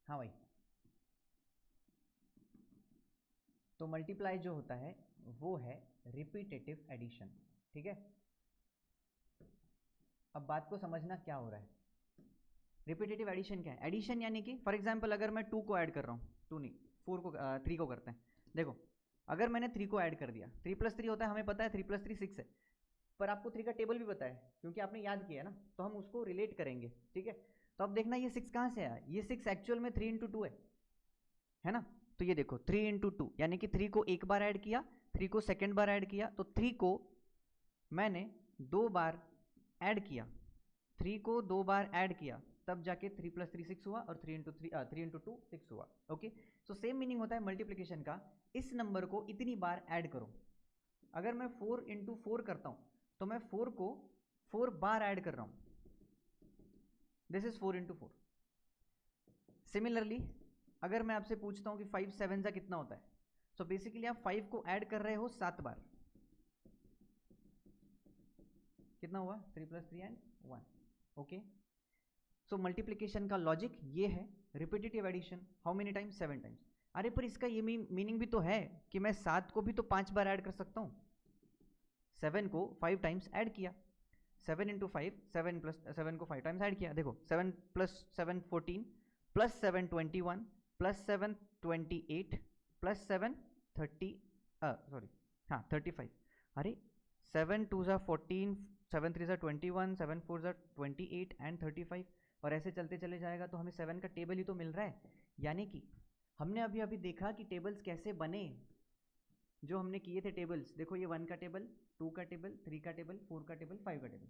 हाँ भाई, तो मल्टीप्लाई जो होता है वो है रिपीटेटिव एडिशन। ठीक है, अब बात को समझना क्या हो रहा है। रिपीटेटिव एडिशन क्या है? एडिशन यानी कि फॉर एग्जांपल अगर मैं 2 को ऐड कर रहा हूँ, 2 नहीं 4 को 3 को करते हैं। देखो अगर मैंने 3 को ऐड कर दिया, 3 + 3 होता है, हमें पता है 3 + 3 6 है, पर आपको 3 का टेबल भी पता है क्योंकि आपने याद किया है ना, तो हम उसको रिलेट करेंगे। ठीक है, तो अब देखना ये 6 कहाँ से आया। ये 6 एक्चुअल में 3 × 2 है ना। तो ये देखो 3 × 2 यानी कि 3 को एक बार ऐड किया, 3 को सेकेंड बार ऐड किया, तो 3 को मैंने 2 बार ऐड किया, 3 को 2 बार ऐड किया, तब जाके 3 + 3 6 हुआ और 3 × 2 6 हुआ। ओके, सो सेम मीनिंग होता है मल्टीप्लिकेशन का। इस नंबर को इतनी बार ऐड करो। अगर मैं 4 × 4 करता हूं तो मैं 4 को 4 बार ऐड कर रहा हूं। This is 4 × 4। सिमिलरली अगर मैं आपसे पूछता हूं कि 5 7 जा कितना होता है, सो बेसिकली आप 5 को ऐड कर रहे हो 7 बार। कितना हुआ? 3 + 3 एंड 1। ओके, सो मल्टीप्लिकेशन का लॉजिक ये है, repetitive addition. How many times? 7 times. अरे पर इसका ये मीनिंग भी तो है कि मैं 7 को भी तो 5 बार ऐड कर सकता हूं। 7 को 5 टाइम्स ऐड किया, 7 × 5 7 + 7 को 5 टाइम्स ऐड किया। देखो 7 + 7 14 + 7 21 + 7 28 + 7 30 सॉरी हाँ 35। अरे 7 2 ज़ा 14, 7 3 ज़ा 21, 7 4 ज़ा 28 एंड 35, और ऐसे चलते चले जाएगा तो हमें 7 का टेबल ही तो मिल रहा है। यानी कि हमने अभी अभी देखा कि टेबल्स कैसे बने, जो हमने किए थे टेबल्स। देखो ये 1 का टेबल, 2 का टेबल, 3 का टेबल, 4 का टेबल, 5 का टेबल।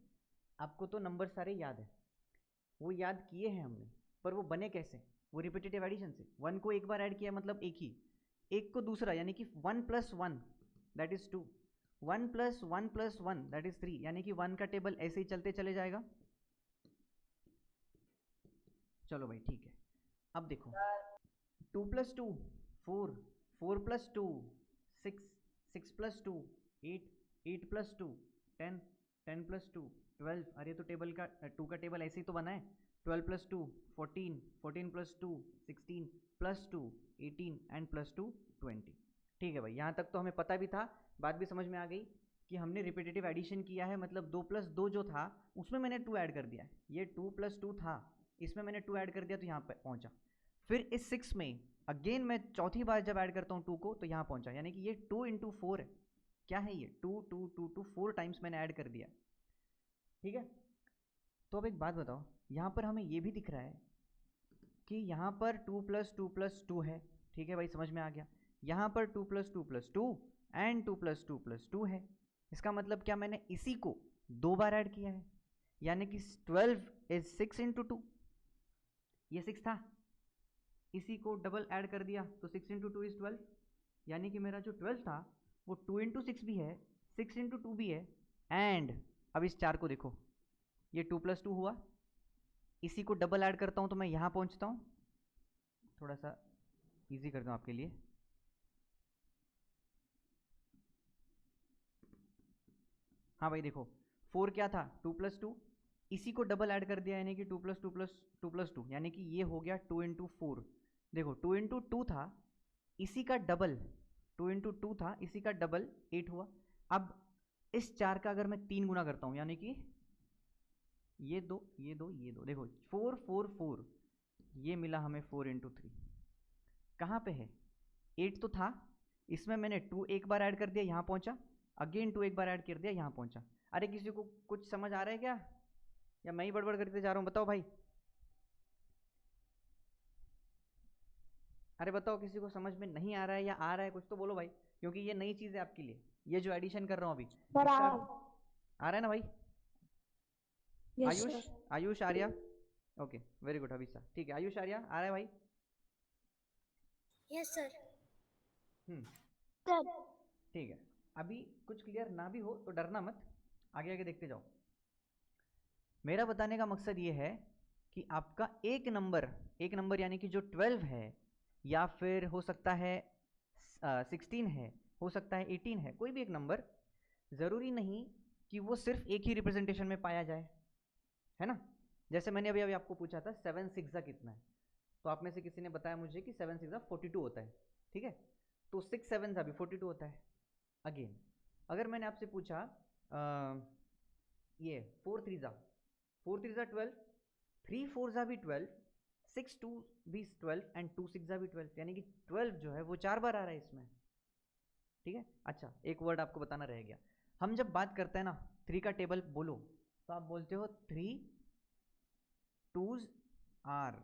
आपको तो नंबर सारे याद है, वो याद किए हैं हमने, पर वो बने कैसे? वो रिपीटेटिव एडिशन से। 1 को एक बार ऐड किया मतलब एक ही, एक को दूसरा, यानी कि 1 + 1 दैट इज 2, 1 + 1 + 1 दैट इज 3, यानी कि 1 का टेबल ऐसे ही चलते चले जाएगा। चलो भाई ठीक है, अब देखो 2 + 2 4, 4 + 2 6, 6 + 2 8, 8 + 2 10, 10 + 2 12। अरे तो टेबल का 2 का टेबल ऐसे ही तो बना है। 12 + 2 14, 14 + 2 16 + 2 18 एंड +2 20। ठीक है भाई, यहाँ तक तो हमें पता भी था, बात भी समझ में आ गई कि हमने रिपीटेटिव एडिशन किया है, मतलब 2 + 2 जो था उसमें मैंने 2 ऐड कर दिया है। ये 2 + 2 था, इसमें मैंने 2 ऐड कर दिया तो यहाँ पर पहुँचा। फिर इस 6 में अगेन मैं चौथी बार जब ऐड करता हूँ 2 को तो यहाँ पहुँचा, यानी कि ये 2 × 4 है। क्या है ये? 2 2 2 2 4 टाइम्स मैंने ऐड कर दिया। ठीक है, तो अब एक बात बताओ, यहाँ पर हमें ये भी दिख रहा है कि यहाँ पर 2 + 2 + 2 है। ठीक है भाई, समझ में आ गया। यहाँ पर 2 + 2 + 2 एंड 2 + 2 + 2 है। इसका मतलब क्या? मैंने इसी को 2 बार ऐड किया है, यानी कि 12 इज 6 × 2। ये 6 था, इसी को डबल ऐड कर दिया तो 6 × 2 इज 12, यानी कि मेरा जो 12 था वो 2 × 6 भी है, 6 × 2 भी है। एंड अब इस 4 को देखो, ये 2 + 2 हुआ, इसी को डबल ऐड करता हूं तो मैं यहां पहुंचता हूं। थोड़ा सा इजी कर दूं आपके लिए। हाँ भाई देखो 4 क्या था? 2 + 2, इसी को डबल ऐड कर दिया, यानी कि 2 + 2 + 2 + 2, यानी कि ये हो गया 2 × 4। देखो 2 × 2 था, इसी का डबल, 2 × 2 था, इसी का डबल 8 हुआ। अब इस 4 का अगर मैं 3 गुना करता हूं, यानी कि ये दो ये दो ये दो, देखो 4 4 4, ये मिला हमें 4 × 3। कहाँ पे है? 8 तो था, इसमें मैंने 2 एक बार ऐड कर दिया, यहाँ पहुंचा, अगेन 2 एक बार ऐड कर दिया, यहाँ पहुंचा। अरे किसी को कुछ समझ आ रहा है क्या, या मैं ही बड़बड़ करते जा रहा हूँ? बताओ भाई, अरे बताओ, किसी को समझ में नहीं आ रहा है या आ रहा है? कुछ तो बोलो भाई, क्योंकि ये नई चीज़ है आपके लिए, ये जो एडिशन कर रहा हूँ अभी सर इसका। आ रहा है ना भाई? Yes Ayush, sir. Ayush Arya, okay very good. अभी सर ठीक है, आयुष आर्या आ रहा है भाई? Yes sir. हम्म, सर ठीक है। अभी कुछ क्लियर ना भी हो तो डरना मत, आगे आगे देखते जाओ। मेरा बताने का मकसद ये है कि आपका एक नंबर, एक नंबर यानी कि जो 12 है, या फिर हो सकता है 16 है, हो सकता है 18 है, कोई भी एक नंबर, ज़रूरी नहीं कि वो सिर्फ एक ही रिप्रेजेंटेशन में पाया जाए, है ना। जैसे मैंने अभी अभी आपको पूछा था 7 6 कितना है, तो आप में से किसी ने बताया मुझे कि 7 6 42 होता है, ठीक है, तो 6 7 भी 42 होता है। अगेन अगर मैंने आपसे पूछा ये 4 3 12, 3 4 भी 12, 6 2 भी 12 एंड 2 6 भी 12, यानी कि 12 जो है वो 4 बार आ रहा है इसमें, ठीक है। अच्छा एक वर्ड आपको बताना रह गया, हम जब बात करते हैं ना 3 का टेबल बोलो तो आप बोलते हो 3 2s आर,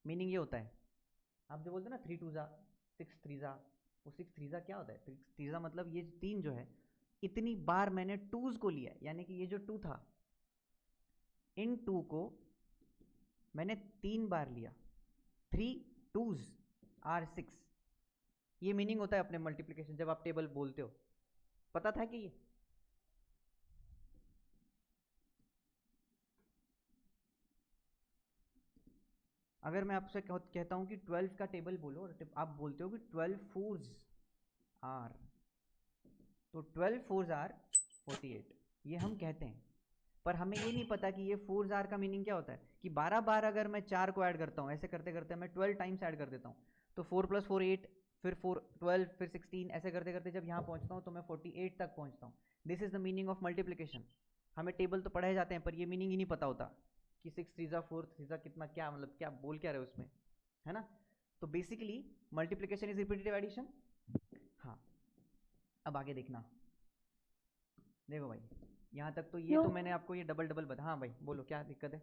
मीनिंग ये होता है, आप जो बोलते हैं ना 3 2 6 3 वो 6 3 क्या होता है, 6 3 मतलब ये 3 जो है इतनी बार मैंने 2s को लिया, यानी कि ये जो 2 था इन 2 को मैंने 3 बार लिया, 3 2s आर 6, ये मीनिंग होता है अपने मल्टीप्लिकेशन जब आप टेबल बोलते हो। पता था कि ये अगर मैं आपसे कहता हूं कि 12 का टेबल बोलो और आप बोलते हो कि 12 4s आर, तो 12 4s आर 48, ये हम कहते हैं, पर हमें ये नहीं पता कि ये 4s आर का मीनिंग क्या होता है कि 12 बार अगर मैं 4 को ऐड करता हूँ, ऐसे करते करते मैं 12 टाइम्स ऐड कर देता हूँ, तो 4 + 4 8, फिर 4 12, फिर 16, ऐसे करते करते जब यहाँ पहुँचता हूँ तो मैं 48 तक पहुँचता हूँ। This is the meaning of multiplication. हमें टेबल तो पढ़ाए जाते हैं पर ये मीनिंग ही नहीं पता होता कि 6 3 4 3 कितना, क्या मतलब क्या बोल क्या रहे हो उसमें, है ना। तो basically multiplication is repetitive addition. हाँ अब आगे देखना, देखो भाई यहाँ तक तो ये तो मैंने आपको ये डबल डबल बता, हाँ भाई बोलो क्या दिक्कत है।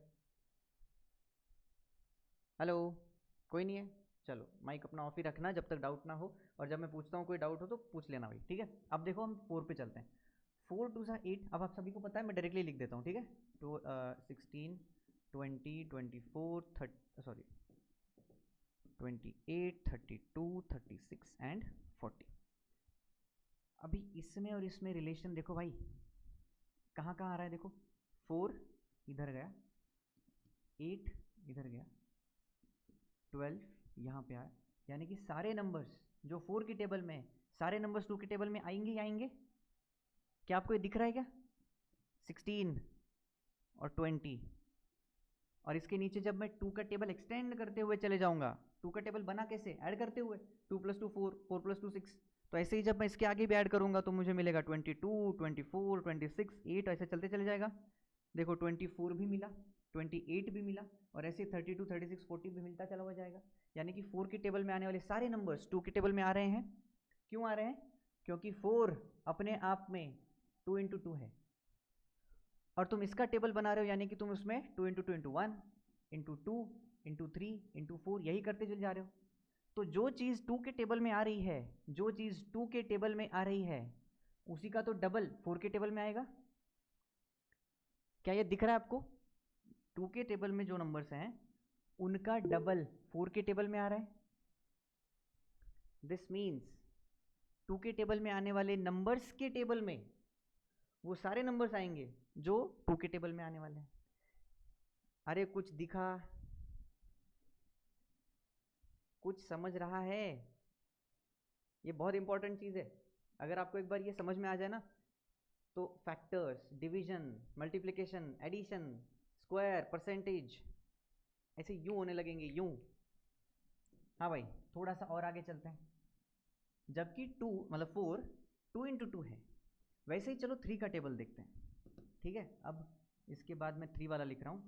हेलो कोई नहीं है, चलो माइक अपना ऑफ ही रखना जब तक डाउट ना हो, और जब मैं पूछता हूँ कोई डाउट हो तो पूछ लेना भाई, ठीक है। अब देखो हम 4 पे चलते हैं, 4 2 8, अब आप सभी को पता है मैं डायरेक्टली लिख देता हूँ, ठीक है। तो 16 20 24 30 सॉरी 28 32 36 एंड 40। अभी इसमें और इसमें रिलेशन देखो भाई कहाँ कहाँ आ रहा है, देखो 4 इधर गया, 8 इधर गया, 12 यहाँ पे आया, यानी कि सारे नंबर्स जो 4 की टेबल में सारे नंबर्स 2 की टेबल में आएंगे ही आएंगे। क्या आपको ये दिख रहा है क्या, 16 और 20, और इसके नीचे जब मैं 2 का टेबल एक्सटेंड करते हुए चले जाऊंगा, 2 का टेबल बना कैसे, ऐड करते हुए 2 + 2 4, 4 + 2 6, तो ऐसे ही जब मैं इसके आगे भी ऐड करूंगा तो मुझे मिलेगा 22 24 26 8, ऐसे चलते चले जाएगा। देखो 24 भी मिला, 28 भी मिला, और ऐसे 32 36 40 भी मिलता चला हुआ जाएगा। यानी कि 4 की टेबल में आने वाले सारे नंबर्स 2 की टेबल में आ रहे हैं। क्यों आ रहे हैं, क्योंकि 4 अपने आप में 2 × 2 है, और तुम इसका टेबल बना रहे हो, यानी कि तुम उसमें 2 × 2 × 1 × 2 × 3 × 4 यही करते चले जा रहे हो। तो जो चीज़ 2 के टेबल में आ रही है, जो चीज़ 2 के टेबल में आ रही है उसी का तो डबल 4 के टेबल में आएगा। क्या ये दिख रहा है आपको, 2 के टेबल में जो नंबर्स हैं उनका डबल 4 के टेबल में आ रहा है। दिस मीन्स 2 के टेबल में आने वाले नंबर्स के टेबल में वो सारे नंबर्स आएंगे जो 2 के टेबल में आने वाले हैं। अरे कुछ दिखा, कुछ समझ रहा है, ये बहुत इंपॉर्टेंट चीज़ है। अगर आपको एक बार ये समझ में आ जाए ना तो factors, division, multiplication, addition, square, percentage ऐसे यूं होने लगेंगे, यूं। हाँ भाई थोड़ा सा और आगे चलते हैं, जबकि 2 मतलब 4 2 × 2 है, वैसे ही चलो 3 का टेबल देखते हैं, ठीक है। अब इसके बाद मैं 3 वाला लिख रहा हूँ,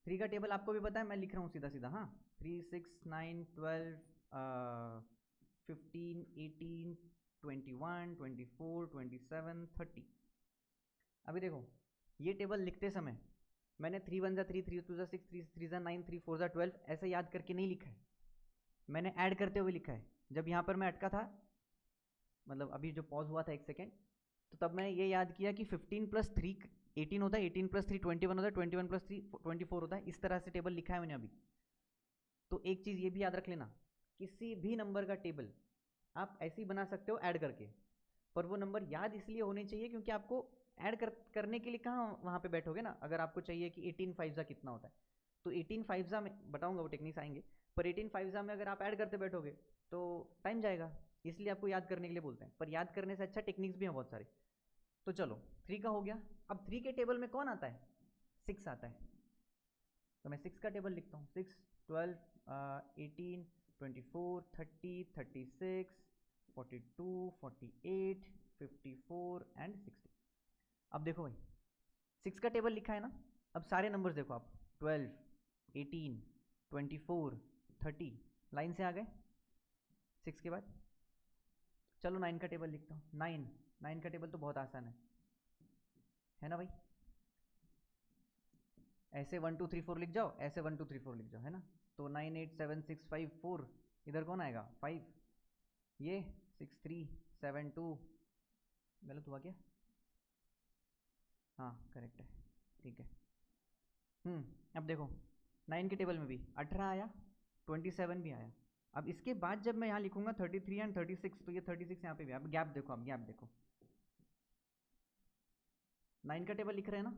3 का टेबल आपको भी पता है, मैं लिख रहा हूँ सीधा सीधा, हाँ 3 6 9 12 15 18 21 24 27 30। अभी देखो ये टेबल लिखते समय मैंने 3 1 3 3 2 6 3 3 9 3 4 12 ऐसे याद करके नहीं लिखा है, मैंने ऐड करते हुए लिखा है। जब यहाँ पर मैं अटका था, मतलब अभी जो पॉज हुआ था 1 सेकेंड, तो तब मैंने ये याद किया कि 15 + 3 18 होता है, 18 + 3 21 होता है, 21 + 3 24 होता है, इस तरह से टेबल लिखा है मैंने अभी। तो एक चीज़ ये भी याद रख लेना, किसी भी नंबर का टेबल आप ऐसे ही बना सकते हो ऐड करके, पर वो नंबर याद इसलिए होने चाहिए क्योंकि आपको ऐड करने के लिए कहाँ वहाँ पे बैठोगे ना। अगर आपको चाहिए कि 18 5 कितना होता है, तो 18 5 में बताऊंगा, वो टेक्निक्स आएंगे, पर 18 5 में अगर आप ऐड करते बैठोगे तो टाइम जाएगा, इसलिए आपको याद करने के लिए बोलते हैं। पर याद करने से अच्छा टेक्निक्स भी हैं बहुत सारे। तो चलो 3 का हो गया। अब 3 के टेबल में कौन आता है, 6 आता है। तो मैं 6 का टेबल लिखता हूँ। 6, 12, 18, 24, 30, 36, 42, 48, 54 एंड 60। अब देखो भाई 6 का टेबल लिखा है ना, अब सारे नंबर्स देखो आप, 12, 18, 24, 30 लाइन से आ गए 6 के बाद। चलो 9 का टेबल लिखता हूँ। 9 का टेबल तो बहुत आसान है ना भाई। ऐसे 1 2 3 4 लिख जाओ, ऐसे 1 2 3 4 लिख जाओ, है ना। तो 9 8 7 6 5 4, इधर कौन आएगा 5, ये 6 3 7 2, गलत हुआ क्या? हाँ करेक्ट है, ठीक है। अब देखो 9 के टेबल में भी 18 आया, 27 भी आया। अब इसके बाद जब मैं यहाँ लिखूंगा 33 एंड 36, तो ये 36 यहाँ पे भी। अब गैप देखो, अब गैप देखो, 9 का टेबल लिख रहे हैं ना,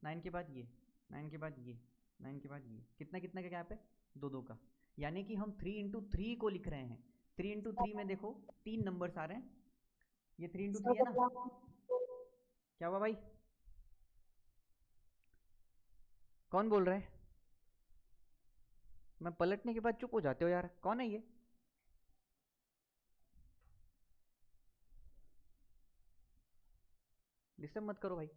9 के बाद ये, 9 के बाद ये, 9 के बाद ये, कितना कितना का गैप है? 2 2 का। यानी कि हम 3 इंटू 3 को लिख रहे हैं। 3 इंटू 3 में देखो 3 नंबर्स आ रहे हैं, ये 3 इंटू 3 है ना। क्या हुआ भाई, कौन बोल रहा है? मैं पलटने के बाद चुप हो जाते हो यार, कौन है ये? डिस्टर्ब मत करो भाई।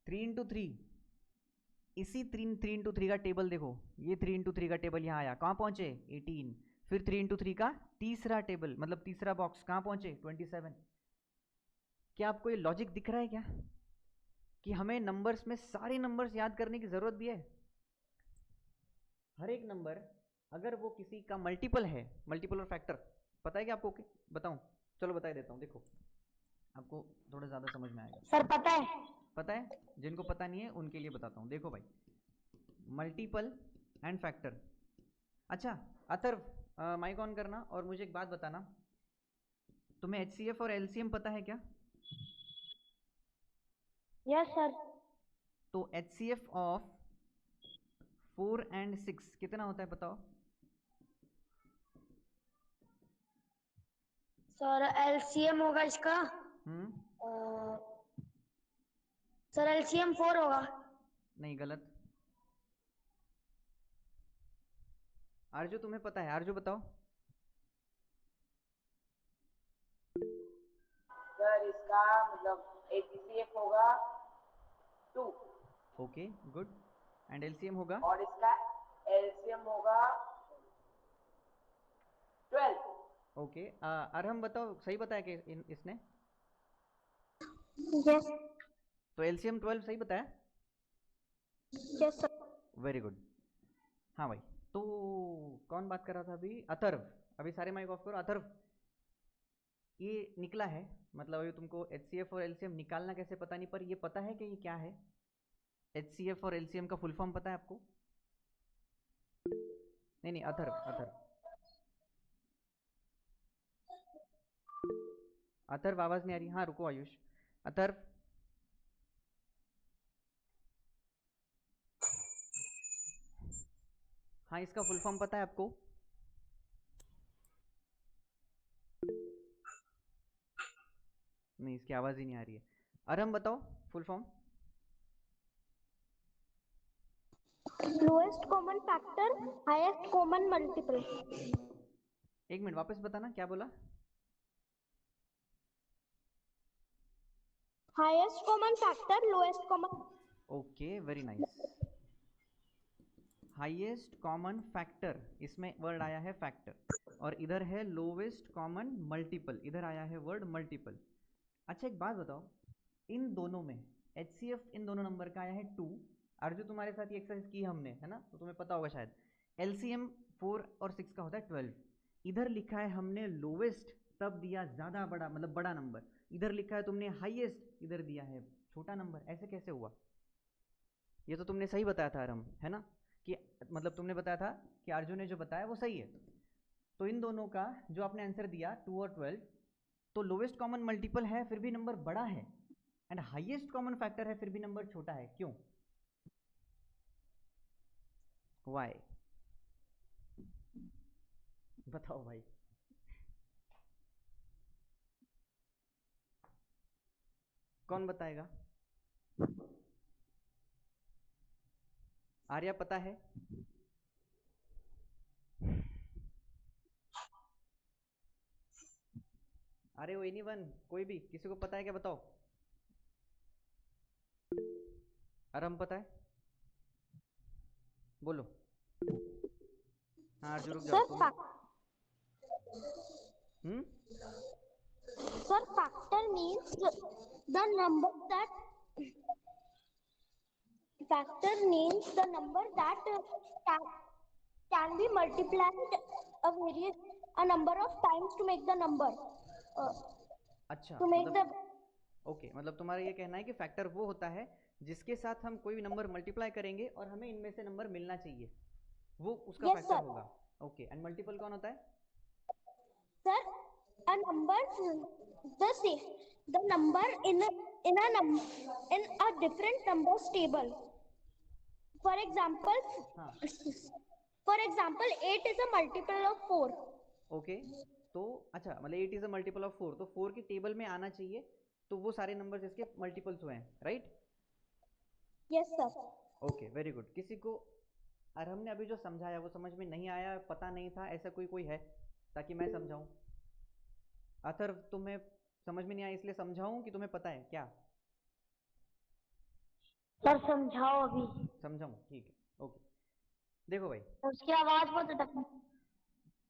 3 इंटू 3, इसी 3 इंटू 3 का टेबल देखो, ये 3 इंटू 3 का टेबल यहाँ आया, कहाँ पहुंचे 18। फिर 3 इंटू 3 का तीसरा टेबल, मतलब तीसरा बॉक्स, कहाँ पहुंचे 27। क्या आपको ये लॉजिक दिख रहा है क्या, कि हमें नंबर्स में सारे नंबर्स याद करने की जरूरत भी है? हर एक नंबर अगर वो किसी का मल्टीपल है, मल्टीपल और फैक्टर, पता है क्या आपको? बताऊं? चलो बता देता हूँ, देखो आपको थोड़ा ज़्यादा समझ में आएगा। सर पता है। पता है, जिनको पता नहीं है उनके लिए बताता हूँ। देखो भाई, मल्टीपल एंड फैक्टर। अच्छा अथर्व, माइक ऑन करना और मुझे एक बात बताना, तुम्हें एचसीएफ और एलसीएम पता है क्या? Yes sir. तो एचसीएफ ऑफ 4 एंड 6 कितना होता है बताओ? सर एलसीएम होगा इसका। सर एलसीएम 4 होगा। नहीं, गलत। आरजू तुम्हें पता है, आरजू बताओ। सर इसका मतलब एचसीएफ होगा 2। Okay good. एंड एलसीएम होगा? और इसका एलसीएम होगा 12। ओके, अरहम बताओ, सही बताया कि इसने? यस। तो एलसीएम 12 सही बताया? Yes sir. Very good. हाँ भाई, तो कौन बात कर रहा था अभी? अथर्व। अभी सारे माइक ऑफ करो। अथर्व, ये निकला है, मतलब अभी तुमको एचसीएफ और एलसीएम निकालना कैसे पता नहीं, पर ये पता है कि ये क्या है? एचसीएफ और एलसीएम का फुल फॉर्म पता है आपको? नहीं नहीं, अथर्व, अथर्व, अथर्व आवाज नहीं आ रही। हाँ रुको आयुष। अथर्व, हाँ इसका फुल फॉर्म पता है आपको? नहीं, इसकी आवाज ही नहीं आ रही है। अरहम बताओ full form. Lowest common factor, highest common multiple. एक मिनट वापस बताना, क्या बोला? Highest common factor, lowest common. Okay very nice. Highest common factor, इसमें वर्ड आया है फैक्टर, और इधर है लोवेस्ट कॉमन मल्टीपल, इधर आया है वर्ड मल्टीपल। अच्छा एक बात बताओ, इन दोनों में एचसीएफ इन दोनों नंबर का आया है 2। अर्जु तुम्हारे साथ ये एक्सरसाइज की हमने, है ना, तो तुम्हें पता होगा शायद। एलसीएम 4 और 6 का होता है 12। इधर लिखा है हमने लोवेस्ट, तब दिया ज़्यादा बड़ा, मतलब बड़ा नंबर। इधर लिखा है तुमने हाईएस्ट, इधर दिया है छोटा नंबर। ऐसे कैसे हुआ? ये तो तुमने सही बताया था आरम, है ना, कि मतलब तुमने बताया था कि अर्जुन ने जो बताया वो सही है। तो इन दोनों का जो आपने आंसर दिया 2 और 12, तो लोवेस्ट कॉमन मल्टीपल है फिर भी नंबर बड़ा है, एंड हाईएस्ट कॉमन फैक्टर है फिर भी नंबर छोटा है। क्यों? वाई? बताओ भाई। कौन बताएगा? आर्या पता है? अरे वो एनीवन, कोई भी, किसी को पता है क्या, बताओ। आराम पता है, बोलो। हाँ अर्जुन रुक जाओ सर तुम। Sir, factor means the number that can be multiplied a number of times to make the number. अच्छा To make मतलब the ओके, मतलब तुम्हारा ये कहना है कि फैक्टर वो होता है जिसके साथ हम कोई भी नंबर मल्टीप्लाई करेंगे और हमें इनमें से नंबर मिलना चाहिए, वो उसका Yes, फैक्टर sir. होगा। ओके, एंड मल्टीपल कौन होता है? sir a number the number in a different numbers table. For example, हाँ for example, 8 is a multiple of 4. Okay, तो अच्छा मतलब 8 इज अ मल्टीपल ऑफ 4, तो 4 की टेबल में आना चाहिए, तो वो सारे नंबर जिसके मल्टीपल्स हुए हैं, right? Yes, sir. Okay very good. किसी को, और हमने अभी जो समझाया वो समझ में नहीं आया, पता नहीं था, ऐसा कोई कोई है ताकि मैं समझाऊं? अथर्व तुम्हें समझ में नहीं आया इसलिए समझाऊं कि तुम्हें पता है क्या? सर समझाओ अभी। समझाऊं, ठीक है ओके। देखो भाई, उसकी आवाज बहुत अटक।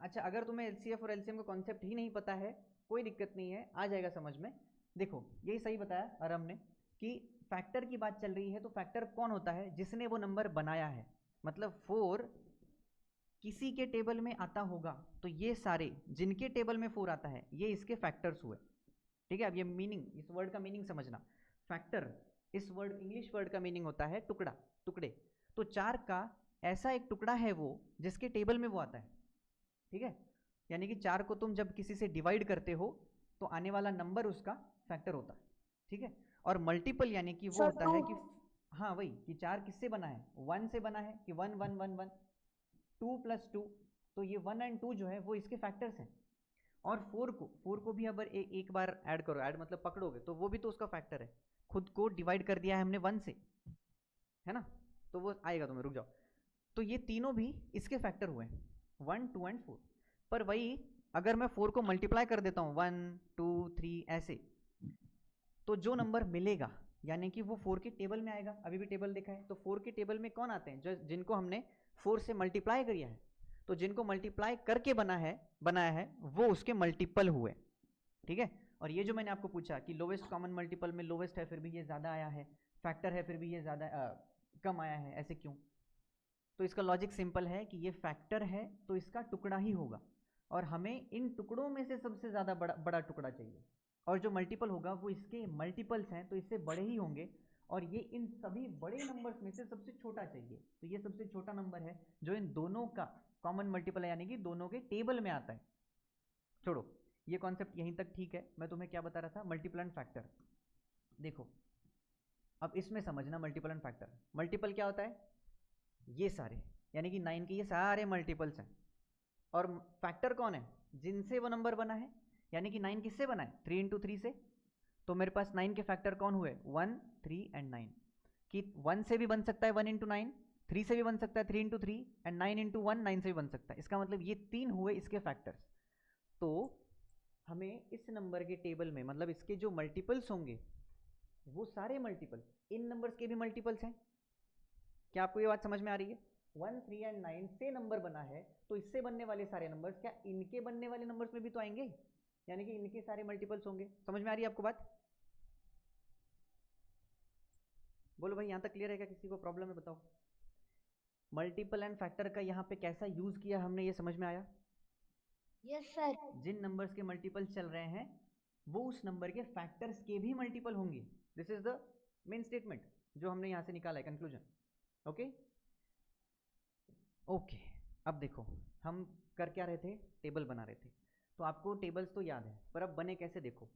अच्छा अगर तुम्हें एलसीएफ और एलसीएम का कॉन्सेप्ट ही नहीं पता है, कोई दिक्कत नहीं है, आ जाएगा समझ में। देखो यही सही बताया आरम ने कि फैक्टर की बात चल रही है, तो फैक्टर कौन होता है? जिसने वो नंबर बनाया है, मतलब 4 किसी के टेबल में आता होगा, तो ये सारे जिनके टेबल में 4 आता है ये इसके फैक्टर्स हुए। ठीक है, अब ये मीनिंग, इस वर्ड का मीनिंग समझना। फैक्टर इस वर्ड, इंग्लिश वर्ड का मीनिंग होता है टुकड़ा, टुकड़े। तो 4 का ऐसा एक टुकड़ा है वो जिसके टेबल में वो आता है। ठीक है, यानी कि 4 को तुम जब किसी से डिवाइड करते हो तो आने वाला नंबर उसका फैक्टर होता है। ठीक है, और मल्टीपल यानी कि वो होता है कि हाँ वही कि 4 किससे बना है? 1 से बना है कि 1 1 1 1, 2 + 2, तो ये 1 और 2 जो है वो इसके फैक्टर्स हैं। और 4 को भी अगर एक बार ऐड करो, ऐड मतलब पकड़ोगे, तो वो भी तो उसका फैक्टर है। खुद को डिवाइड कर दिया है हमने 1 से, है ना, तो वो आएगा तुम्हें, रुक जाओ। तो ये तीनों भी इसके फैक्टर हुए, 1 2 और 4। पर वही अगर मैं 4 को मल्टीप्लाई कर देता हूँ 1 2 3 ऐसे, तो जो नंबर मिलेगा यानी कि वो 4 के टेबल में आएगा। अभी भी टेबल देखा है, तो 4 के टेबल में कौन आते हैं? जो जिनको हमने 4 से मल्टीप्लाई किया है, तो जिनको मल्टीप्लाई करके बनाया है वो उसके मल्टीपल हुए। ठीक है, और ये जो मैंने आपको पूछा कि लोवेस्ट कॉमन मल्टीपल में लोवेस्ट है फिर भी ये ज़्यादा आया है, फैक्टर है फिर भी ये ज़्यादा कम आया है, ऐसे क्यों? तो इसका लॉजिक सिंपल है कि ये फैक्टर है तो इसका टुकड़ा ही होगा, और हमें इन टुकड़ों में से सबसे ज़्यादा बड़ा बड़ा टुकड़ा चाहिए, और जो मल्टीपल होगा वो इसके मल्टीपल्स हैं तो इससे बड़े ही होंगे, और ये इन सभी बड़े नंबर्स में से सबसे छोटा चाहिए। तो ये सबसे छोटा नंबर है जो इन दोनों का कॉमन मल्टीपल है, यानी कि दोनों के टेबल में आता है। छोड़ो, ये कॉन्सेप्ट यहीं तक ठीक है। मैं तुम्हें क्या बता रहा था? Multiple and factor. देखो अब इसमें समझना, मल्टीपल एंड फैक्टर। मल्टीपल क्या होता है? ये सारे, यानी कि 9 के ये सारे मल्टीपल्स हैं। और फैक्टर कौन है? जिनसे वो नंबर बना है, यानी कि 9 किससे बना है? 3 × 3 से। तो मेरे पास 9 के फैक्टर कौन हुए? 1 3 एंड 9। कि 1 से भी बन सकता है 1 × 9, 3 से भी बन सकता है 3 × 3, एंड 9 × 1 9 से भी बन सकता है। इसका मतलब ये 3 हुए इसके फैक्टर्स। तो हमें इस नंबर के टेबल में, मतलब इसके जो मल्टीपल्स होंगे वो सारे मल्टीपल इन नंबर्स के भी मल्टीपल्स हैं। क्या आपको ये बात समझ में आ रही है? 1 3 एंड 9 से नंबर बना है, तो इससे बनने वाले सारे नंबर्स क्या इनके बनने वाले नंबर्स में भी तो आएंगे, यानी कि इनके सारे मल्टीपल्स होंगे। समझ में आ रही है आपको बात? बोलो भाई, यहां तक क्लियर है क्या? किसी को प्रॉब्लम है बताओ। मल्टीपल एंड फैक्टर का यहाँ पे कैसा यूज किया हमने, ये समझ में आया? Yes sir. जिन नंबर्स के मल्टीपल चल रहे हैं वो उस नंबर के फैक्टर्स के भी मल्टीपल होंगे। This is the main statement जो हमने यहां से निकाला है, कंक्लूजन। ओके ओके, अब देखो हम कर क्या रहे थे? टेबल बना रहे थे। तो आपको टेबल्स तो याद है, पर अब बने कैसे देखो।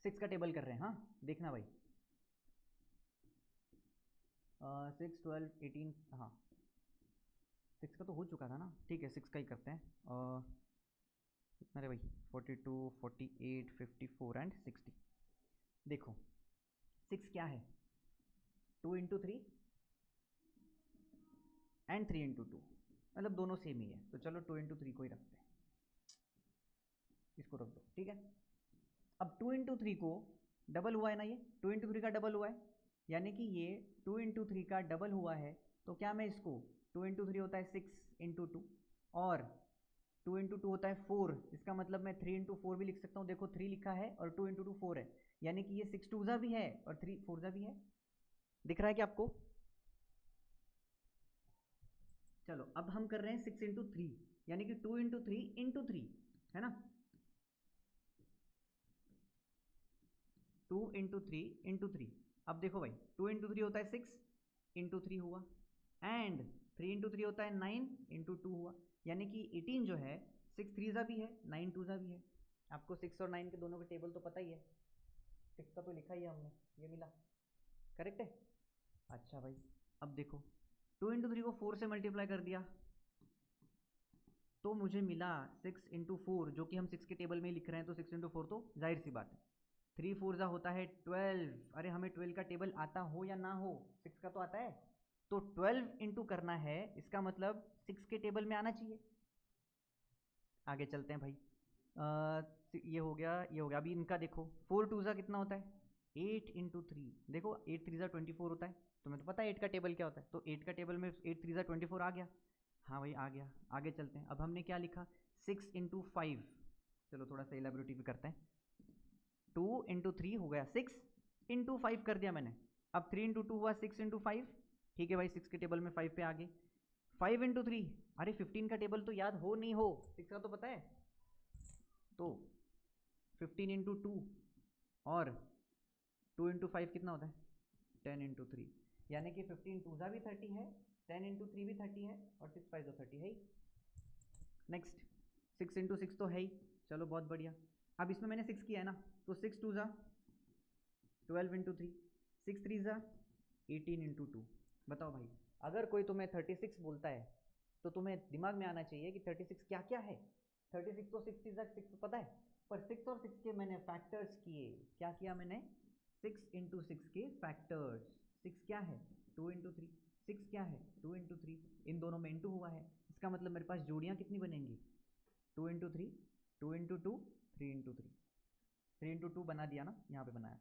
6 का टेबल कर रहे हैं, हाँ देखना भाई। 6 12 18, हाँ 6 का तो हो चुका था ना, ठीक है 6 का ही करते हैं। अरे भाई 42 48 54 एंड 60। देखो 6 क्या है? 2 × 3 एंड 3 इंटू 2, मतलब दोनों सेम ही है, तो चलो 2 इंटू 3 को ही रखते हैं, इसको रख दो, ठीक है। अब 2 इंटू 3 को डबल हुआ है ना, ये 2 इंटू 3 का डबल हुआ है, यानी कि ये 2 इंटू 3 का डबल हुआ है, तो क्या मैं इसको 2 इंटू 3 होता है 6 इंटू 2, और 2 इंटू 2 होता है 4, इसका मतलब मैं 3 इंटू 4 भी लिख सकता हूँ। देखो 3 लिखा है और 2 इंटू 2 4 है, यानी कि ये 6 टू ज़ा भी है और 3 4 ज़ा भी है। दिख रहा है कि आपको? चलो अब हम कर रहे हैं 6 इंटू 3, यानी कि 2 इंटू 3 इंटू 3, है ना, 2 इंटू 3 इंटू 3। अब देखो भाई 2 इंटू 3 होता है 6 इंटू 3 हुआ, एंड 3 इंटू 3 होता है 9 इंटू 2 हुआ, यानी कि 18 जो है 6 थ्री ज़ा भी है 9 टू ज़ा भी है। आपको 6 और 9 के दोनों का टेबल तो पता ही है, 6 का तो लिखा ही है हमने, ये मिला, करेक्ट है। अच्छा भाई अब देखो 2 इंटू 3 को 4 से मल्टीप्लाई कर दिया, तो मुझे मिला 6 इंटू 4, जो कि हम 6 के टेबल में ही लिख रहे हैं, तो 6 इंटू 4 तो जाहिर सी बात है 3 4 ज़ा होता है 12। अरे हमें 12 का टेबल आता हो या ना हो, 6 का तो आता है, तो 12 इंटू करना है, इसका मतलब 6 के टेबल में आना चाहिए। आगे चलते हैं भाई, ये हो गया, ये हो गया। अभी इनका देखो 4 टू ज़ा कितना होता है 8 इंटू 3, देखो 8 3 ज़ा 24 होता है, तुम्हें तो पता है 8 का टेबल क्या होता है, तो 8 का टेबल में 8 3 ज़ा 24 आ गया। हाँ भाई आ गया। आगे चलते हैं, अब हमने क्या लिखा 6 इंटू 5, चलो थोड़ा सा एलाबोरेटिव भी करते हैं। 2 इंटू 3 हो गया 6 इंटू 5 कर दिया मैंने, अब 3 इंटू 2 हुआ 6 इंटू 5, ठीक है भाई 6 के टेबल में 5 पे आ गए। 5 इंटू 3, अरे 15 का टेबल तो याद हो नहीं हो, 6 का तो पता है, तो 15 इंटू 2 और 2 इंटू 5 कितना होता है 10 इंटू 3, यानी कि 15 टू ज़ा भी 30 है, 10 इंटू 3 भी 30 है, और 6 5 तो 30 है ही। नेक्स्ट 6 इंटू 6 तो है ही, चलो बहुत बढ़िया। अब इसमें मैंने 6 किया है ना, तो 6 टू ज़ा 12 इंटू 3, 6 3 ज़ा 18 इंटू 2। बताओ भाई अगर कोई तुम्हें 36 बोलता है तो तुम्हें दिमाग में आना चाहिए कि 36 क्या क्या है। 36 तो 6 3 ज़ा 6 तो पता है, पर 6 और 6 के मैंने फैक्टर्स किए। क्या किया मैंने 6 इंटू 6 के फैक्टर्स। 6 क्या है 2 इंटू 3, 6 क्या है 2 इंटू 3, इन दोनों में इंटू हुआ है, इसका मतलब मेरे पास जोड़ियाँ कितनी बनेंगी 2 इंटू 3, 2 इंटू 2, 3 इंटू 3, 3 इंटू 2 बना दिया ना, यहाँ पे बनाया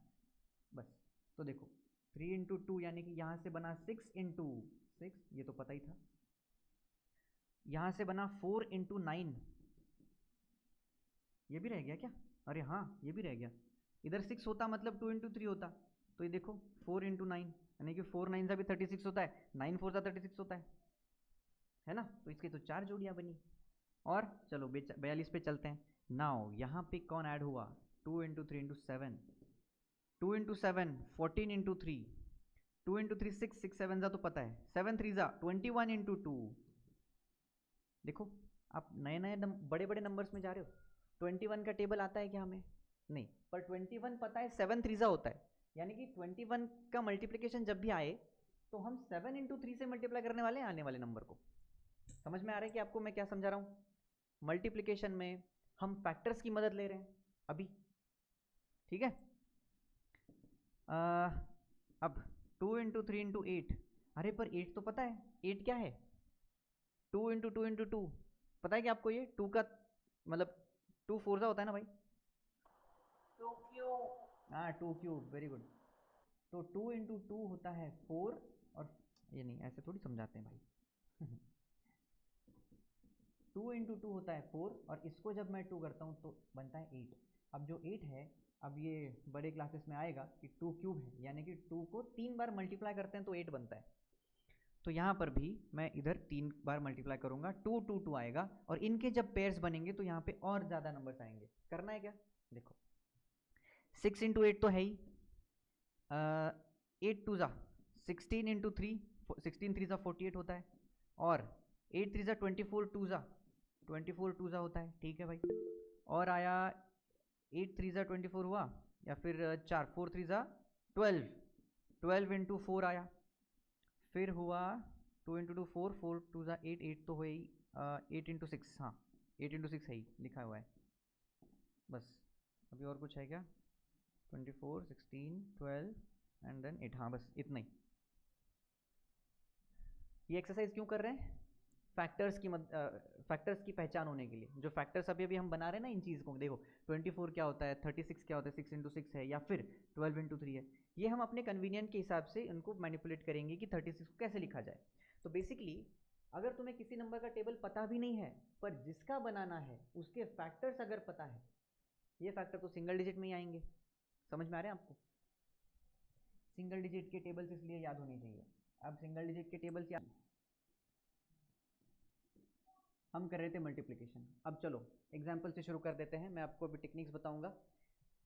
बस। तो देखो 3 इंटू 2 यानी कि यहाँ से बना 6 इंटू 6, ये तो पता ही था। यहाँ से बना 4 इंटू 9, ये भी रह गया क्या, अरे हाँ ये भी रह गया। इधर 6 होता मतलब 2 इंटू 3 होता, तो ये देखो 4 इंटू 9, यानी कि 4 9 सा भी 36 होता है, 9 4 सा 36 होता है ना, तो इसकी तो 4 जोड़ियाँ बनी। और चलो 42 पे चलते हैं। नाउ यहाँ पे कौन ऐड हुआ 2 into 3 into 7, 2 into 7 14 into 3, 2 into 3 6 6 7 ज़ा तो पता है, 7 3 ज़ा 21 इंटू 2। देखो आप नए नए बड़े बड़े नंबर्स में जा रहे हो। 21 का टेबल आता है क्या हमें, नहीं, पर 21 पता है 7 3 ज़ा होता है, यानी कि 21 का मल्टीप्लिकेशन जब भी आए तो हम 7 इंटू 3 से मल्टीप्लाई करने वाले हैं आने वाले नंबर को। समझ में आ रहा है कि आपको मैं क्या समझा रहा हूँ। मल्टीप्लिकेशन में हम फैक्टर्स की मदद ले रहे हैं अभी, ठीक है। अब 2 इंटू 3 इंटू 8, अरे पर 8 तो पता है 8 क्या है 2 इंटू 2 इंटू 2, पता है कि आपको ये 2 का मतलब 2 4 सा होता है ना भाई, 2 क्यूब, हाँ 2 क्यूब, वेरी गुड। तो 2 इंटू 2 होता है 4, और ये नहीं ऐसे थोड़ी समझाते हैं भाई 2 इंटू 2 होता है 4, और इसको जब मैं 2 करता हूँ तो बनता है 8। अब जो 8 है, अब ये बड़े क्लासेस में आएगा कि 2 क्यूब है, यानी कि 2 को 3 बार मल्टीप्लाई करते हैं तो 8 बनता है। तो यहाँ पर भी मैं इधर 3 बार मल्टीप्लाई करूँगा, 2 2 2 आएगा, और इनके जब पेयर्स बनेंगे तो यहाँ पे और ज़्यादा नंबर्स आएंगे। करना है क्या, देखो 6 इंटू 8 तो है ही, 8 टू ज़ा 16 इंटू 3, 16 3 ज़ा 48 होता है, और 8 3 ज़ा 24 टू ज़ा 24 टू ज़ा होता है, ठीक है भाई। और आया 8 3 ज़ा 24 हुआ, या फिर 4 4 3 ज़ा 12, 12 इंटू 4 आया, फिर हुआ 2 इंटू 2 4, 4 टू ज़ा 8, 8 तो हुई 8 इंटू 6, हाँ 8 इंटू 6 है ही लिखा हुआ है बस। अभी और कुछ है क्या 24 16 12 एंड देन 8, हाँ बस इतना ही। ये एक्सरसाइज क्यों कर रहे हैं? फैक्टर्स की पहचान होने के लिए। जो फैक्टर्स अभी अभी हम बना रहे हैं ना इन चीज़ को, देखो 24 क्या होता है, 36 क्या होता है, 6 इंटू 6 है, या फिर 12 इंटू 3 है। ये हम अपने कन्वीनियंट के हिसाब से इनको मैनिपुलेट करेंगे कि 36 को कैसे लिखा जाए। तो बेसिकली अगर तुम्हें किसी नंबर का टेबल पता भी नहीं है, पर जिसका बनाना है उसके फैक्टर्स अगर पता है, ये फैक्टर तो सिंगल डिजिट में ही आएंगे। समझ में आ रहे हैं आपको? सिंगल डिजिट के टेबल्स इसलिए याद होने चाहिए। अब सिंगल डिजिट के टेबल्स याद, हम कर रहे थे मल्टीप्लिकेशन। अब चलो एग्जाम्पल से शुरू कर देते हैं, मैं आपको अभी टेक्निक्स बताऊंगा।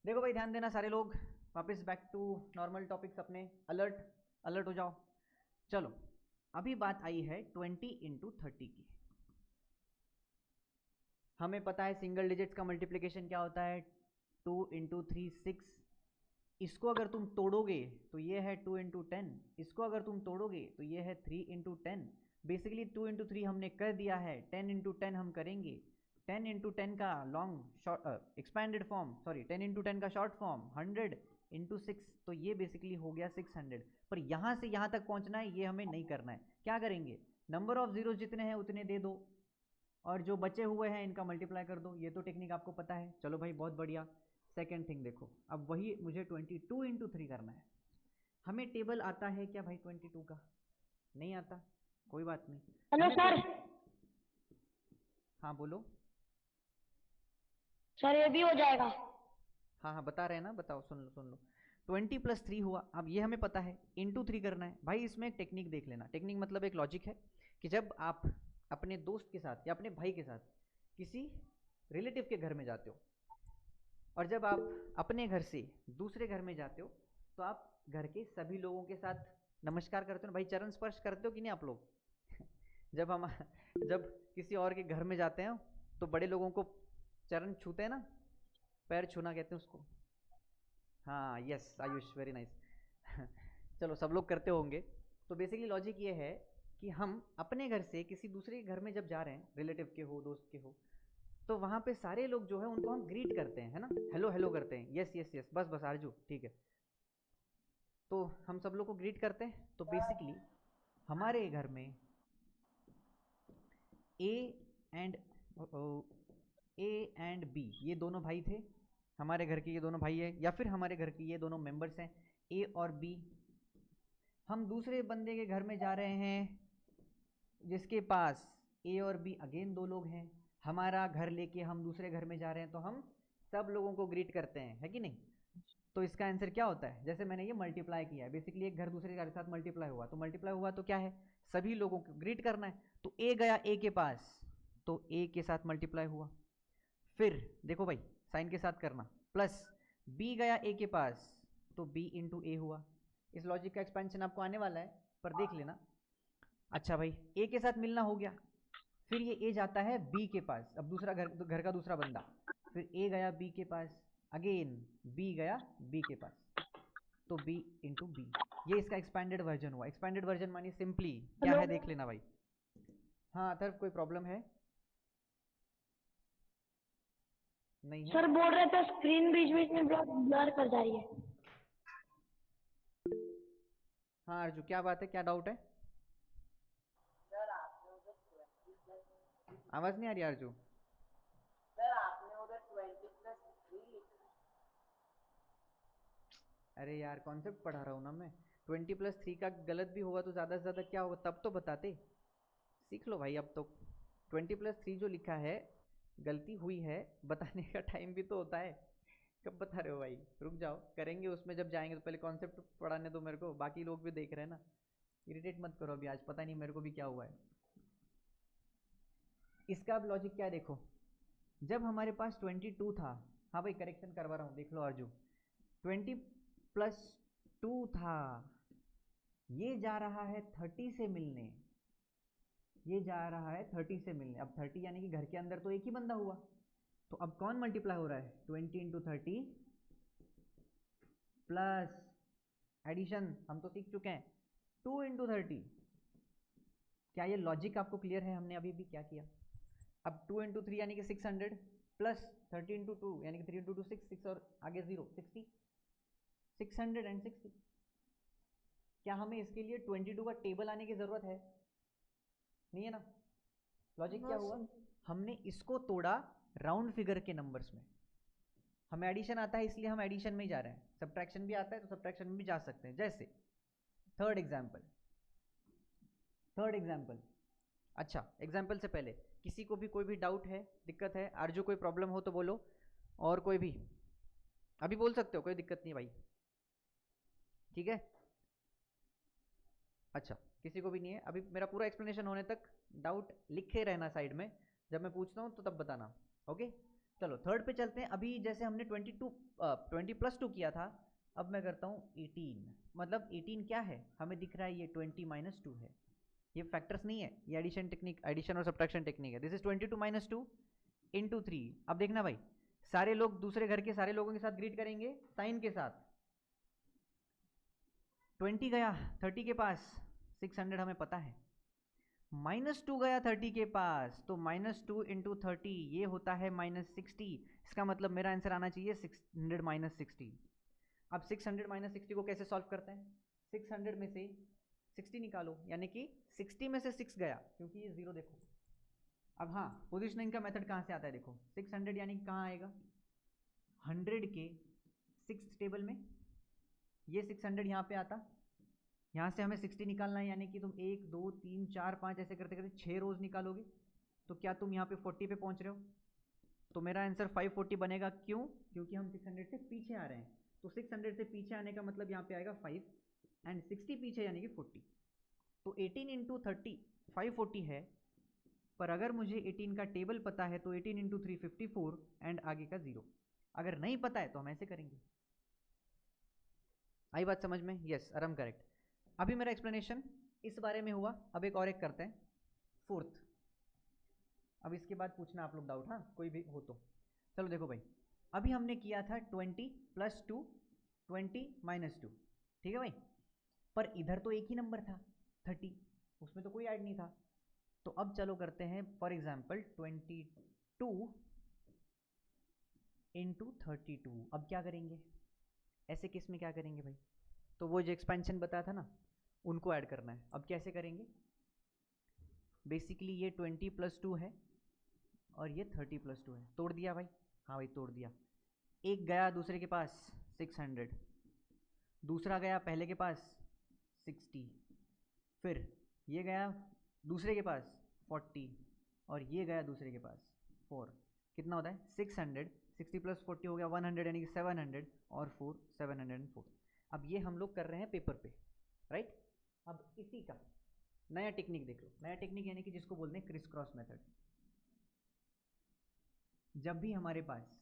देखो भाई ध्यान देना सारे लोग, वापस बैक टू नॉर्मल टॉपिक्स अपने, अलर्ट अलर्ट हो जाओ। चलो अभी बात आई है 20 इंटू 30 की। हमें पता है सिंगल डिजिट्स का मल्टीप्लिकेशन क्या होता है, 2 इंटू 3 6। इसको अगर तुम तोड़ोगे तो ये है 2 इंटू 10, इसको अगर तुम तोड़ोगे तो ये है 3 इंटू 10। बेसिकली 2 इंटू 3 हमने कर दिया है, 10 इंटू 10 हम करेंगे। 10 इंटू 10 का long short expanded form, sorry 10 into 10 का शॉर्ट फॉर्म 100 इंटू 6, तो ये बेसिकली हो गया 600। पर यहाँ से यहाँ तक पहुँचना है, ये हमें नहीं करना है। क्या करेंगे, नंबर ऑफ जीरो जितने हैं उतने दे दो, और जो बचे हुए हैं इनका मल्टीप्लाई कर दो। ये तो टेक्निक आपको पता है। चलो भाई बहुत बढ़िया। सेकेंड थिंग देखो, अब वही मुझे 22 इंटू 3 करना है। हमें टेबल आता है क्या भाई 22 का? नहीं आता, कोई बात नहीं। Hello sir. हाँ बोलो सर ये भी हो जाएगा। हाँ हाँ बता रहे हैं ना, बताओ, सुन लो सुन लो। 20 प्लस 3 हुआ, अब ये हमें पता है, इंटू 3 करना है। भाई इसमें एक टेक्निक देख लेना, टेक्निक मतलब एक लॉजिक है कि जब आप अपने दोस्त के साथ या अपने भाई के साथ किसी रिलेटिव के घर में जाते हो, और जब आप अपने घर से दूसरे घर में जाते हो, तो आप घर के सभी लोगों के साथ नमस्कार करते हो ना भाई, चरण स्पर्श करते हो कि नहीं आप लोग? जब किसी और के घर में जाते हैं तो बड़े लोगों को चरण छूते हैं ना, पैर छूना कहते हैं उसको। हाँ यस आयुष, वेरी नाइस। चलो सब लोग करते होंगे। तो बेसिकली लॉजिक ये है कि हम अपने घर से किसी दूसरे के घर में जब जा रहे हैं, रिलेटिव के हो, दोस्त के हो, तो वहाँ पे सारे लोग जो है उनको हम ग्रीट करते हैं, है ना, हेलो हेलो करते हैं। यस यस यस, बस बस आरजू ठीक है। तो हम सब लोग को ग्रीट करते हैं। तो बेसिकली हमारे घर में ए एंड बी, ये दोनों भाई थे, हमारे घर के ये दोनों भाई है, या फिर हमारे घर के ये दोनों मेंबर्स हैं, ए और बी। हम दूसरे बंदे के घर में जा रहे हैं जिसके पास ए और बी अगेन दो लोग हैं। हमारा घर लेके हम दूसरे घर में जा रहे हैं, तो हम सब लोगों को ग्रीट करते हैं, है कि नहीं? तो इसका आंसर क्या होता है, जैसे मैंने ये मल्टीप्लाई किया है, बेसिकली एक घर दूसरे घर के साथ मल्टीप्लाई हुआ, तो मल्टीप्लाई हुआ तो क्या है, सभी लोगों को ग्रीट करना है। तो ए गया ए के पास, तो ए के साथ मल्टीप्लाई हुआ। फिर देखो भाई साइन के साथ करना, प्लस बी गया ए के पास, तो बी इंटू ए हुआ। इस लॉजिक का एक्सपेंशन आपको आने वाला है, पर देख लेना। अच्छा भाई ए के साथ मिलना हो गया, फिर ये ए जाता है बी के पास, अब दूसरा घर का दूसरा बंदा, फिर ए गया बी के पास, अगेन बी गया बी के पास, तो बी इंटू बी। ये इसका एक्सपैंडेड वर्जन हुआ। एक्सपैंडेड वर्जन मानी सिंपली क्या है, देख लेना भाई। हाँ अथर्व कोई प्रॉब्लम है? नहीं है सर बोल रहे थे स्क्रीन बीच बीच में ब्लर कर जा रही है। हाँ अर्जु क्या बात है, क्या डाउट है? सर आपने उधर 20 प्लस, आवाज नहीं आ रही अर्जु। सर आपने उधर 20 प्लस 3 लिखा। अरे यार कॉन्सेप्ट पढ़ा रहा हूँ ना मैं। 20 प्लस 3 का गलत भी होगा तो ज़्यादा से ज़्यादा क्या होगा, तब तो बताते। सीख लो भाई अब तो। 20 प्लस 3 जो लिखा है गलती हुई है, बताने का टाइम भी तो होता है। कब बता रहे हो भाई, रुक जाओ, करेंगे उसमें जब जाएंगे, तो पहले कॉन्सेप्ट पढ़ाने दो मेरे को, बाकी लोग भी देख रहे हैं ना। इरिटेट मत करो अभी, आज पता नहीं मेरे को भी क्या हुआ है। इसका अब लॉजिक क्या है देखो, जब हमारे पास 22 था, हाँ भाई करेक्शन करवा रहा हूँ देख लो अर्जु, 20 प्लस 2 था, ये जा रहा है 30 से मिलने, ये जा रहा है 30 से मिलने। अब 30 यानी कि घर के अंदर तो एक ही बंदा हुआ, तो अब कौन मल्टीप्लाई हो रहा है, 20 इंटू 30 प्लस एडिशन, हम तो सीख चुके हैं 2 इंटू 30। क्या ये लॉजिक आपको क्लियर है? हमने अभी भी क्या किया, अब 2 इंटू 3 यानी कि 600 प्लस 30 इंटू 2 यानी कि 3 इंटू 2 6, 6 और आगे 0 60, 660। क्या हमें इसके लिए 22 का टेबल आने की ज़रूरत है? नहीं है ना? लॉजिक क्या हाँ हुआ, सर। हमने इसको तोड़ा राउंड फिगर के नंबर्स में। हमें एडिशन आता है इसलिए हम एडिशन में ही जा रहे हैं, सब्ट्रैक्शन भी आता है तो सब्ट्रैक्शन में भी जा सकते हैं। जैसे थर्ड एग्जाम्पल, अच्छा एग्जाम्पल से पहले किसी को भी कोई भी डाउट है, दिक्कत है, आरजू कोई प्रॉब्लम हो तो बोलो, और कोई भी अभी बोल सकते हो, कोई दिक्कत नहीं भाई, ठीक है? अच्छा किसी को भी नहीं है अभी, मेरा पूरा एक्सप्लेनेशन होने तक डाउट लिखे रहना साइड में, जब मैं पूछता हूँ तो तब बताना, ओके? चलो थर्ड पे चलते हैं। अभी जैसे हमने 20 + 2 किया था, अब मैं करता हूँ 18, मतलब 18 क्या है, हमें दिख रहा है ये 20 - 2 है, ये फैक्टर्स नहीं है, ये एडिशन टेक्निक, एडिशन और सब्ट्रैक्शन टेक्निक है। This is 22 - 2 into 3। अब देखना भाई, सारे लोग दूसरे घर के सारे लोगों के साथ ग्रीट करेंगे साइन के साथ। 20 गया 30 के पास, 600 हमें पता है, -2 गया 30 के पास, तो -2 इंटू 30 ये होता है -60। इसका मतलब मेरा आंसर आना चाहिए 600 - 60। अब 600 - 60 को कैसे सॉल्व करते हैं, 600 में से 60 निकालो, यानी कि 60 में से 6 गया क्योंकि ये 0 देखो। अब हाँ, पोजिशनिंग का मेथड कहाँ से आता है देखो, 600 यानी कि कहाँ आएगा, 100 के 6th टेबल में, ये 600 यहाँ पे आता, यहाँ से हमें 60 निकालना है, यानी कि तुम 1 2 3 4 5 ऐसे करते करते 6 रोज निकालोगे, तो क्या तुम यहाँ पे 40 पे पहुँच रहे हो? तो मेरा आंसर 540 बनेगा। क्यों? क्योंकि हम 600 से पीछे आ रहे हैं, तो 600 से पीछे आने का मतलब यहाँ पे आएगा 5 एंड 60 पीछे यानी कि 40। तो 18 इंटू 30 540 है, पर अगर मुझे 18 का टेबल पता है तो 18 इंटू 3 54 एंड आगे का 0। अगर नहीं पता है तो हम ऐसे करेंगे। आई बात समझ में? यस आराम करेक्ट। अभी मेरा एक्सप्लेनेशन इस बारे में हुआ, अब एक और एक करते हैं, फोर्थ। अब इसके बाद पूछना आप लोग डाउट, हाँ कोई भी हो तो। चलो देखो भाई, अभी हमने किया था 20 + 2 20 - 2, ठीक है भाई, पर इधर तो एक ही नंबर था 30, उसमें तो कोई ऐड नहीं था। तो अब चलो करते हैं फॉर एग्जाम्पल 22 इंटू 32। अब क्या करेंगे ऐसे केस में, क्या करेंगे भाई, तो वो जो एक्सपेंशन बताया था ना उनको ऐड करना है। अब कैसे करेंगे, बेसिकली ये 20 + 2 है और ये 30 + 2 है, तोड़ दिया भाई, हाँ भाई तोड़ दिया। एक गया दूसरे के पास 600, दूसरा गया पहले के पास 60, फिर ये गया दूसरे के पास 40 और ये गया दूसरे के पास 4। कितना होता है 600, 60 + 40 हो गया 100 यानी कि 700 और 4 704। अब ये हम लोग कर रहे हैं पेपर पे, राइट? अब इसी का नया टेक्निक देख लो, नया टेक्निक यानी कि जिसको बोलते हैं क्रिस क्रॉस मेथड। जब भी हमारे पास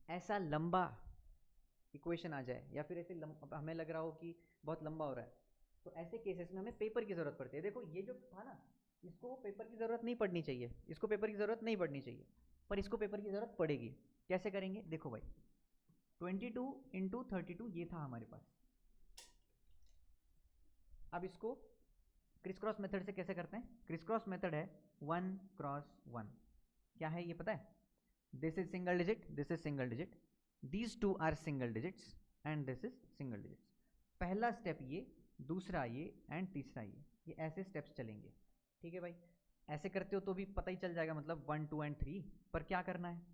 ऐसा लंबा इक्वेशन आ जाए या फिर ऐसे हमें लग रहा हो कि बहुत लंबा हो रहा है, तो ऐसे केसेस में हमें पेपर की ज़रूरत पड़ती है। देखो ये जो था ना, इसको पेपर की ज़रूरत नहीं पड़नी चाहिए, इसको पेपर की ज़रूरत नहीं पड़नी चाहिए, पर इसको पेपर की ज़रूरत पड़ेगी। कैसे करेंगे देखो भाई, 22 इंटू 32 ये था हमारे पास। अब इसको क्रिस क्रॉस मेथड से कैसे करते हैं, क्रिस क्रॉस मेथड है 1 क्रॉस 1। क्या है ये पता है, this is single digit, this is single digit, these two are single digits and this is single digits. पहला स्टेप ये, दूसरा ये एंड तीसरा ये ऐसे स्टेप्स चलेंगे, ठीक है भाई? ऐसे करते हो तो भी पता ही चल जाएगा, मतलब 1 2 एंड 3। पर क्या करना है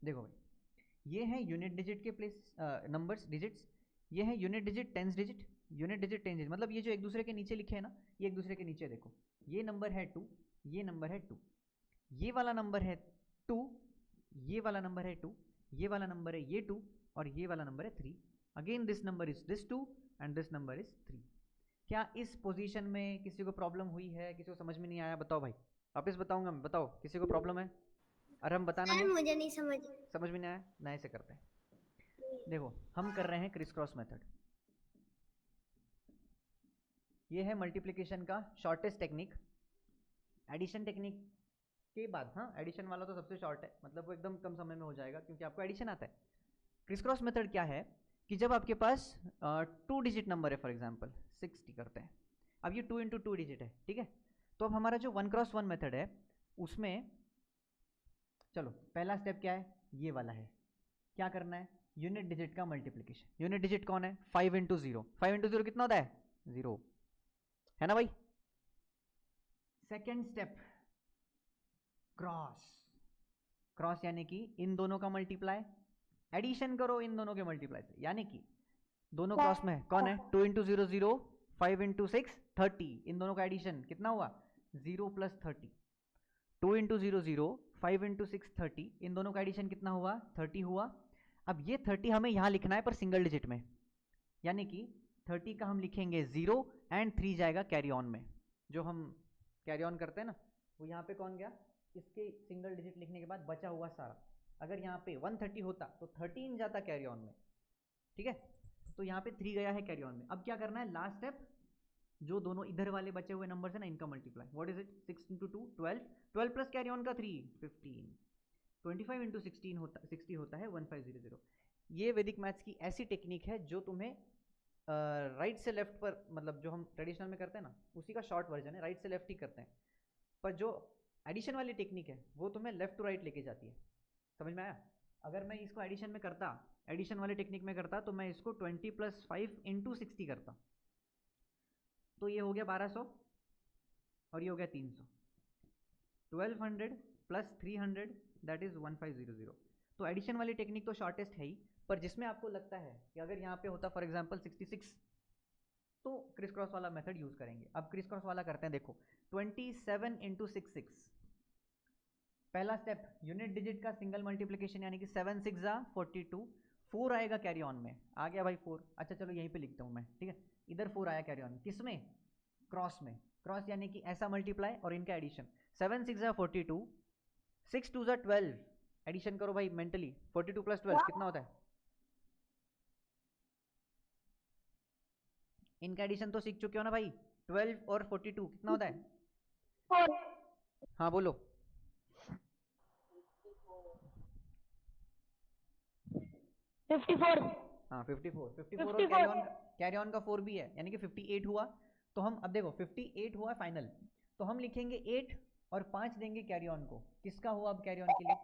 देखो भाई, ये है यूनिट डिजिट के प्लेस नंबर्स डिजिट्स, ये है unit digit tens digit, unit digit tens digit, मतलब ये जो एक दूसरे के नीचे लिखे हैं ना, ये एक दूसरे के नीचे देखो, ये नंबर है 2, ये नंबर है 2, ये वाला नंबर है 2, ये वाला नंबर है 2, ये वाला नंबर है ये 2 और ये वाला नंबर है 3। Again this number is this 2 and this number is 3। क्या इस पोजीशन में किसी को प्रॉब्लम हुई है, किसी को समझ में नहीं आया? बताओ भाई, वापस बताऊंगा मैं, बताओ किसी को प्रॉब्लम है? और हम बताना है, मुझे नहीं समझ में नहीं आया, नए से करते हैं। देखो हम कर रहे हैं क्रिस क्रॉस मेथड, ये है मल्टीप्लिकेशन का शॉर्टेस्ट टेक्निक। एडिशन टेक्निक के बाद, हाँ एडिशन वाला तो सबसे शॉर्ट है, मतलब वो एकदम कम समय में हो जाएगा क्योंकि आपको एडिशन आता है। क्रिस क्रॉस मेथड क्या है कि जब आपके पास 2 डिजिट नंबर है, फॉर एग्जांपल 60 करते हैं, अब ये 2 इंटू 2 डिजिट है, ठीक है? तो अब हमारा जो 1 क्रॉस 1 मेथड है उसमें चलो पहला स्टेप क्या है, ये वाला है, क्या करना है, यूनिट डिजिट का मल्टीप्लिकेशन। यूनिट डिजिट कौन है, 5 इंटू 0, 5 इंटू 0 कितना होता है 0, है ना भाई? Second step cross. क्रॉस यानी कि इन दोनों का मल्टीप्लाई, एडिशन करो इन दोनों के मल्टीप्लाई से, यानी कि दोनों क्रॉस में है, कौन है, 2 इंटू 0 0, 5 इंटू 6 30, इन दोनों का एडिशन कितना हुआ 0 प्लस 30, 2 इंटू 0 0, 5 इंटू 6 30, इन दोनों का एडिशन कितना हुआ 30 हुआ। अब ये 30 हमें यहाँ लिखना है पर सिंगल डिजिट में, यानी कि 30 का हम लिखेंगे 0 एंड 3 जाएगा कैरी ऑन में, जो हम कैरी ऑन करते हैं ना, वो यहाँ पे कौन गया, इसके सिंगल डिजिट लिखने के बाद बचा हुआ सारा। अगर यहाँ पे 130 होता तो 13 जाता कैरी ऑन में, ठीक है, तो यहाँ पे 3 गया है कैरी ऑन में। अब क्या करना है, लास्ट स्टेप, जो दोनों इधर वाले बचे हुए नंबर है ना, इनका multiply, what is it, 6 into 2 12, 12 plus carry on का 3 15, 25 इंटू 16 होता 60 होता है 1500। ये वैदिक मैथ्स की ऐसी टेक्निक है जो तुम्हें राइट से लेफ्ट पर, मतलब जो हम ट्रेडिशनल में करते हैं ना उसी का शॉर्ट वर्जन है, राइट से लेफ्ट ही करते हैं, पर जो एडिशन वाली टेक्निक है वो तुम्हें लेफ्ट टू राइट लेके जाती है। समझ में आया? अगर मैं इसको एडिशन में करता, एडिशन वाली टेक्निक में करता, तो मैं इसको 20 प्लस 5 इंटू 60 करता, तो ये हो गया 1200 और ये हो गया 300, 1200 प्लस 300 दैट इज 1500। तो एडिशन वाली टेक्निक तो शॉर्टेस्ट है ही, पर जिसमें आपको लगता है कि अगर यहाँ पे होता फॉर एग्जांपल 66, तो क्रिस क्रॉस वाला मेथड यूज करेंगे। अब क्रिस क्रॉस वाला करते हैं, देखो 27 इंटू 66, पहला स्टेप यूनिट डिजिट का सिंगल मल्टीप्लिकेशन, यानी कि 7 6 42, 4 आएगा कैरी ऑन में, आ गया भाई 4, अच्छा चलो यहीं पे लिखता हूँ मैं, ठीक है, इधर 4 आया कैरी ऑन, किसमें, क्रॉस में, क्रॉस यानी कि ऐसा मल्टीप्लाई और इनका एडिशन, 7 6 42, 6 2 12, एडिशन करो भाई मेंटली, 42 प्लस 12 कितना होता है, इनका एडिशन तो सीख चुके हो ना भाई, 12 और 42 कितना होता है, हाँ बोलो, 54। हाँ 54 और कैरी ऑन का 4 भी है, यानी कि 58 हुआ। तो हम अब देखो 58 हुआ फाइनल, तो हम लिखेंगे 8 और 5 देंगे कैरी ऑन को, किसका हुआ अब कैरी ऑन के लिए,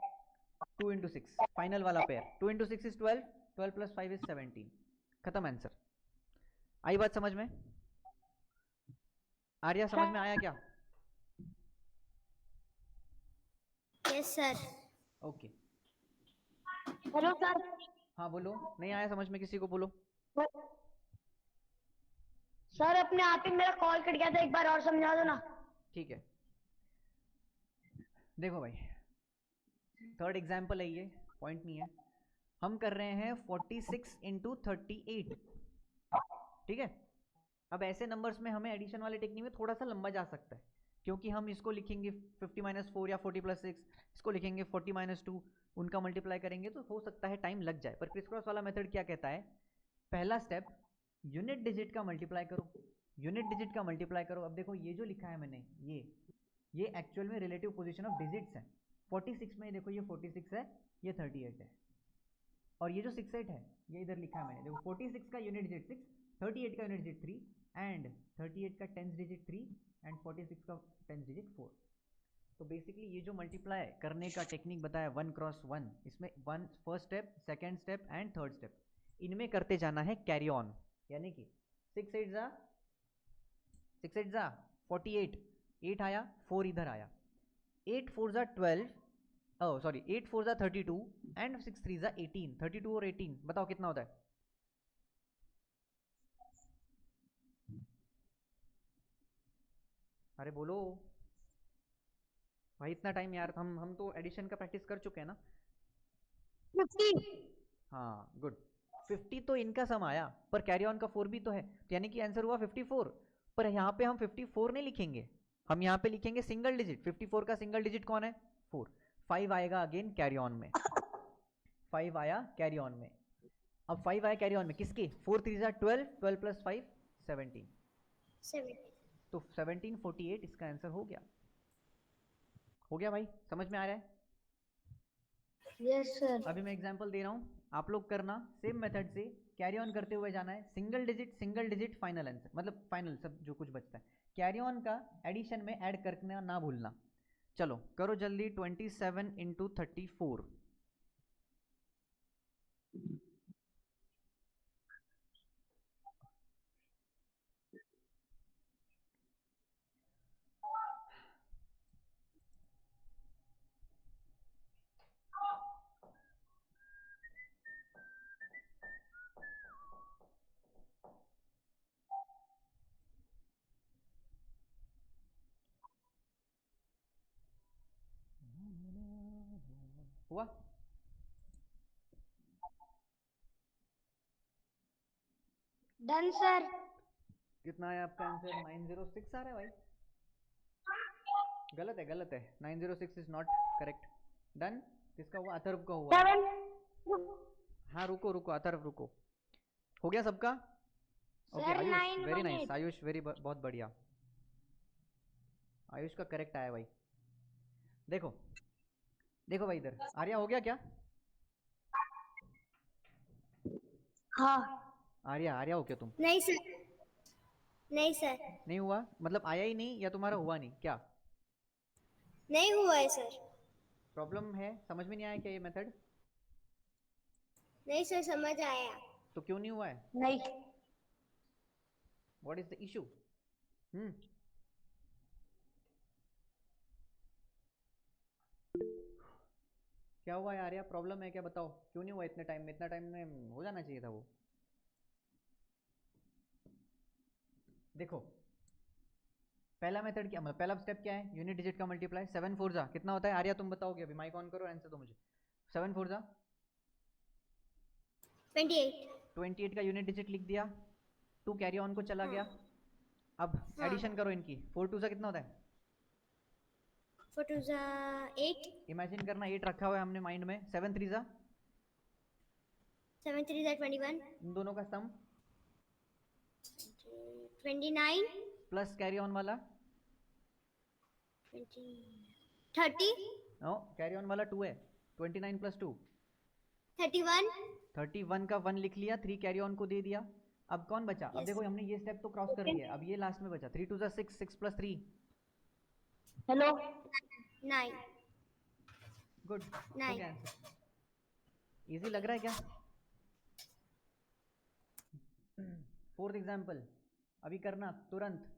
2 इंटू 6 फाइनल वाला pair, 2 into 6 is 12, 12 plus 5 is 17, खत्म आंसर। आई बात समझ में, आर्या समझ में आया क्या? Yes sir. Okay hello sir. हाँ बोलो, नहीं आया समझ में किसी को बोलो। सर अपने आप ही मेरा कॉल कट गया था, एक बार और समझा दो ना। ठीक है, देखो भाई थर्ड एग्जाम्पल है ये, पॉइंट नहीं है, हम कर रहे हैं 46 इंटू 38, ठीक है। अब ऐसे नंबर्स में हमें एडिशन वाले टेक्निक में थोड़ा सा लंबा जा सकता है, क्योंकि हम इसको लिखेंगे 50 माइनस 4 या 40 प्लस 6, इसको लिखेंगे 40 माइनस 2, उनका मल्टीप्लाई करेंगे तो हो सकता है टाइम लग जाए। पर क्रिस क्रॉस वाला मेथड क्या कहता है, पहला स्टेप यूनिट डिजिट का मल्टीप्लाई करो, यूनिट डिजिट का मल्टीप्लाई करो। अब देखो ये जो लिखा है मैंने, ये एक्चुअल में रिलेटिव पोजीशन ऑफ डिजिट्स है। 46 में देखो ये 46 है, ये 38 है, और ये जो 68 है ये इधर लिखा है मैंने, देखो 46 का यूनिट डिजिट 6, 38 का यूनिट डिजिट 3 एंड 38 का टेंस डिजिट 3 एंड 46 का टेंस डिजिट 4। तो बेसिकली ये जो मल्टीप्लाई करने का टेक्निक बताया 1 क्रॉस 1, इसमें one first step, second step and third step, इनमें करते जाना है कैरी ऑन, यानी कि 6 8 जा 48, 8 आया 4 इधर आया, 8 4 जा 12, ओह सॉरी 8 4 जा 32 एंड 6 3 जा 18, 32 और 18 बताओ कितना होता है, अरे बोलो भाई, इतना टाइम यार, हम तो एडिशन का प्रैक्टिस कर चुके हैं ना। 50। हाँ गुड, 50 तो इनका सम आया, पर कैरी ऑन का 4 भी तो है, तो यानी कि आंसर हुआ 54। पर यहाँ पे हम 54 नहीं लिखेंगे, हम यहाँ पे लिखेंगे सिंगल डिजिट। 54 का सिंगल डिजिट कौन है, 4, 5 आएगा अगेन कैरी ऑन में, 5 आया कैरी ऑन में। अब 5 आया कैरी ऑन में किसके, 4 3 जा 12, 12 प्लस 5 17, तो 17 48 इसका आंसर हो गया। हो गया भाई, समझ में आ रहा है? Yes sir. अभी मैं एग्जांपल दे रहा हूँ, आप लोग करना सेम मेथड से, कैरी ऑन करते हुए जाना है, सिंगल डिजिट फाइनल आंसर, मतलब फाइनल सब जो कुछ बचता है, कैरी ऑन का एडिशन में ऐड करना ना भूलना। चलो करो जल्दी, 27 इंटू 34, हुआ? Done sir. कितना है आपका आंसर? 906 आ रहा है भाई। गलत है, गलत है। 906 इज नॉट करेक्ट। डन। किसका हुआ? अथर्व का हुआ है। 7। हाँ रुको रुको अथर्व रुको। हो गया सबका? Okay sir Ayush very 918। Nice. Ayush बहुत बढ़िया। आयुष का करेक्ट आया भाई। देखो देखो भाई इधर। आर्या हो गया क्या? हाँ। आर्या आर्या हो क्या तुम? नहीं सर, नहीं सर, नहीं हुआ मतलब आया ही नहीं या तुम्हारा हुआ नहीं क्या? नहीं हुआ है सर। प्रॉब्लम है? समझ में नहीं आया क्या ये मेथड? नहीं सर, समझ आया। तो क्यों नहीं हुआ है? नहीं। What is the issue? क्या हुआ यार? या प्रॉब्लम है क्या? बताओ क्यों नहीं हुआ इतने टाइम में? इतना टाइम में हो जाना चाहिए था वो। देखो पहला मेथड क्या, मतलब पहला स्टेप क्या है? यूनिट डिजिट का मल्टीप्लाई। 7 4 जा कितना होता है? आर्या तुम बताओगे अभी, माइक ऑन करो, आंसर दो मुझे। 7 4 जा 28। 28 का यूनिट डिजिट लिख दिया। 2 कैरी ऑन को चला गया। अब हाँ। एडिशन करो इनकी। 4 2 जा कितना होता है? 4 2 8। इमेजिन करना 8 रखा हुआ है हमने माइंड में। 7 3 जा 7 3 21। इन दोनों का सम 29। प्लस कैरी ऑन वाला 30। नो, कैरी ऑन वाला 2 है। 29 प्लस 2 31। 31 का 1 लिख लिया। 3 कैरी ऑन को दे दिया। अब कौन बचा? अब Yes. देखो हमने ये स्टेप तो क्रॉस कर लिया। अब ये लास्ट में बचा। 3 2 जा 6 6 प्लस 3 हेलो। 9। गुड। हो Nine. गया आंसर। इजी लग रहा है क्या? फोर्थ एग्जाम्पल अभी करना तुरंत।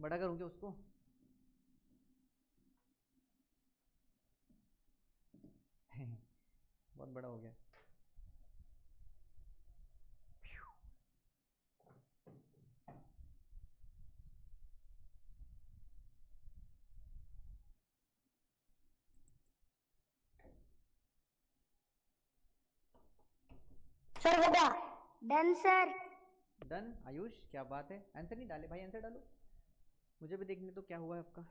बड़ा करूँ क्या उसको? बहुत बड़ा हो गया। सर बता। Done sir. डन। आयुष क्या बात है। आंसर नहीं डाले भाई, आंसर डालो मुझे भी देखने तो क्या हुआ है आपका।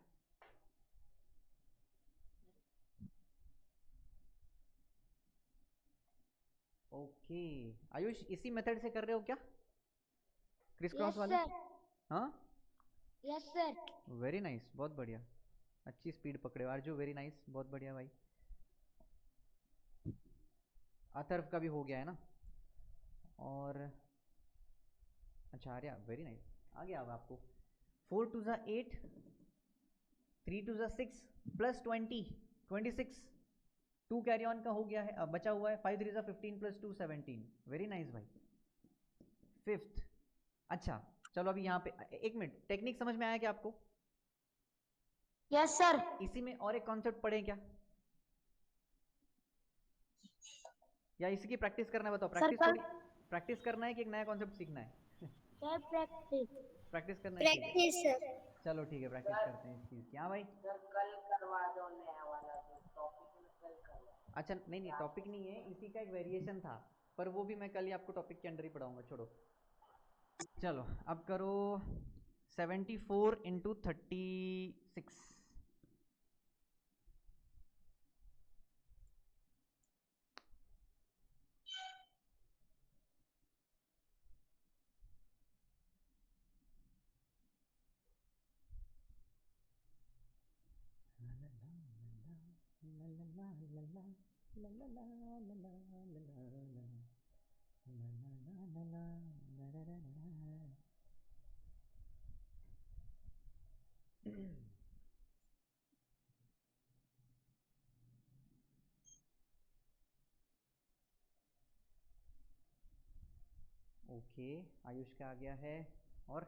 ओके आयुष इसी मेथड से कर रहे हो क्या? क्रिस क्रॉस यस वाला? सर। हाँ यस सर। वेरी नाइस, बहुत बढ़िया। अच्छी स्पीड पकड़े हो आरजू, वेरी नाइस, बहुत बढ़िया भाई। अथर्व का भी हो गया है ना? और अच्छा आर्या वेरी नाइस। आ गया अब आपको। 4 2 जा 8 3 2 जा 6 प्लस 20 26। 2 कैरी ऑन का हो गया है। अब बचा हुआ है 5 3 जा 15 प्लस 2 17। वेरी नाइस भाई। फिफ्थ। अच्छा चलो अभी यहाँ पे एक मिनट, टेक्निक समझ में आया क्या आपको? Yes sir. इसी में और एक कॉन्सेप्ट पढ़े क्या, या इसी की प्रैक्टिस करना है? बताओ प्रैक्टिस कल थोड़ी प्रैक्टिस करना है कि एक नया कॉन्सेप्ट सीखना है? Sir practice. प्रैक्टिस करना है, ठीक है। Practice sir. चलो ठीक है प्रैक्टिस करते हैं इस चीज़ की। हाँ भाई। सर कल करवा दो नया वाला जो टॉपिक में कल करवा। अच्छा नहीं नहीं टॉपिक नहीं है, इसी का एक वेरिएशन था, पर वो भी मैं कल ही आपको टॉपिक के अंडर ही पढ़ाऊंगा, छोड़ो। चलो अब करो 74 इंटू 36। ओके आयुष का आ गया है। और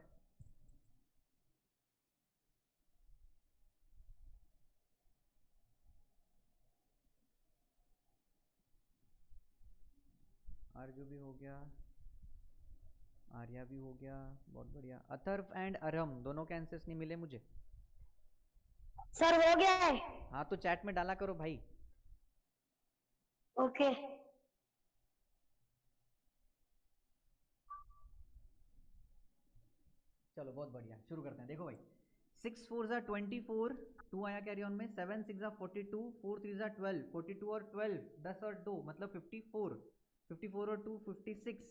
आर्जू भी हो गया, आर्या भी हो गया, बहुत बढ़िया। अथर्व एंड अरम दोनों के आंसर्स नहीं मिले मुझे। सर हो गया है। हाँ तो चैट में डाला करो भाई। ओके। चलो बहुत बढ़िया, शुरू करते हैं। देखो भाई, 6 4 ज़ा 24, 2 आया कैरी ऑन में, 7 6 ज़ा 42, 4 3 ज़ा 12, 42 और 12, 10 और 2 मतलब 54, 54 और 2 56,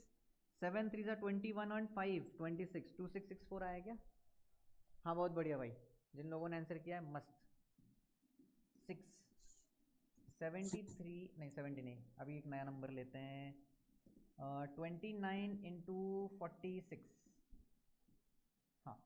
7 3 ज़ा 21 और 5 26, 2664 आया क्या? हाँ बहुत बढ़िया भाई, जिन लोगों ने आंसर किया है मस्त। 6 73 नहीं 70 नहीं, अभी एक नया नंबर लेते हैं। 29 इंटू 46। हाँ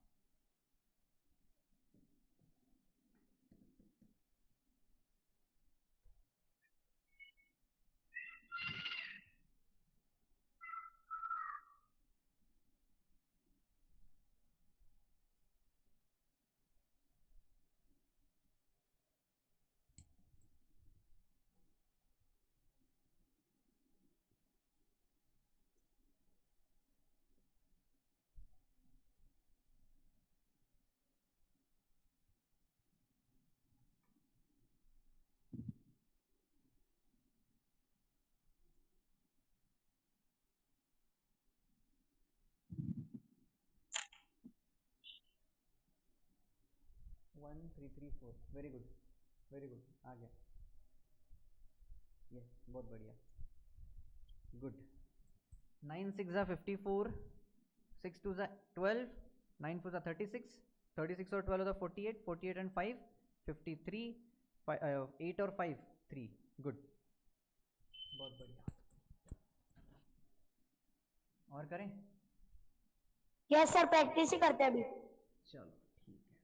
1334, वेरी गुड वेरी गुड, आ गया। यस बहुत बढ़िया, गुड। 9 6 ज़ा 54, 6 2 ज़ा 12, 9 4 ज़ा 36, 36 और 12 होता 48, 48 एंड 5 53, 8 और 5 3, गुड बहुत बढ़िया। और करें? यस सर, प्रैक्टिस ही करते हैं अभी। चलो ठीक है।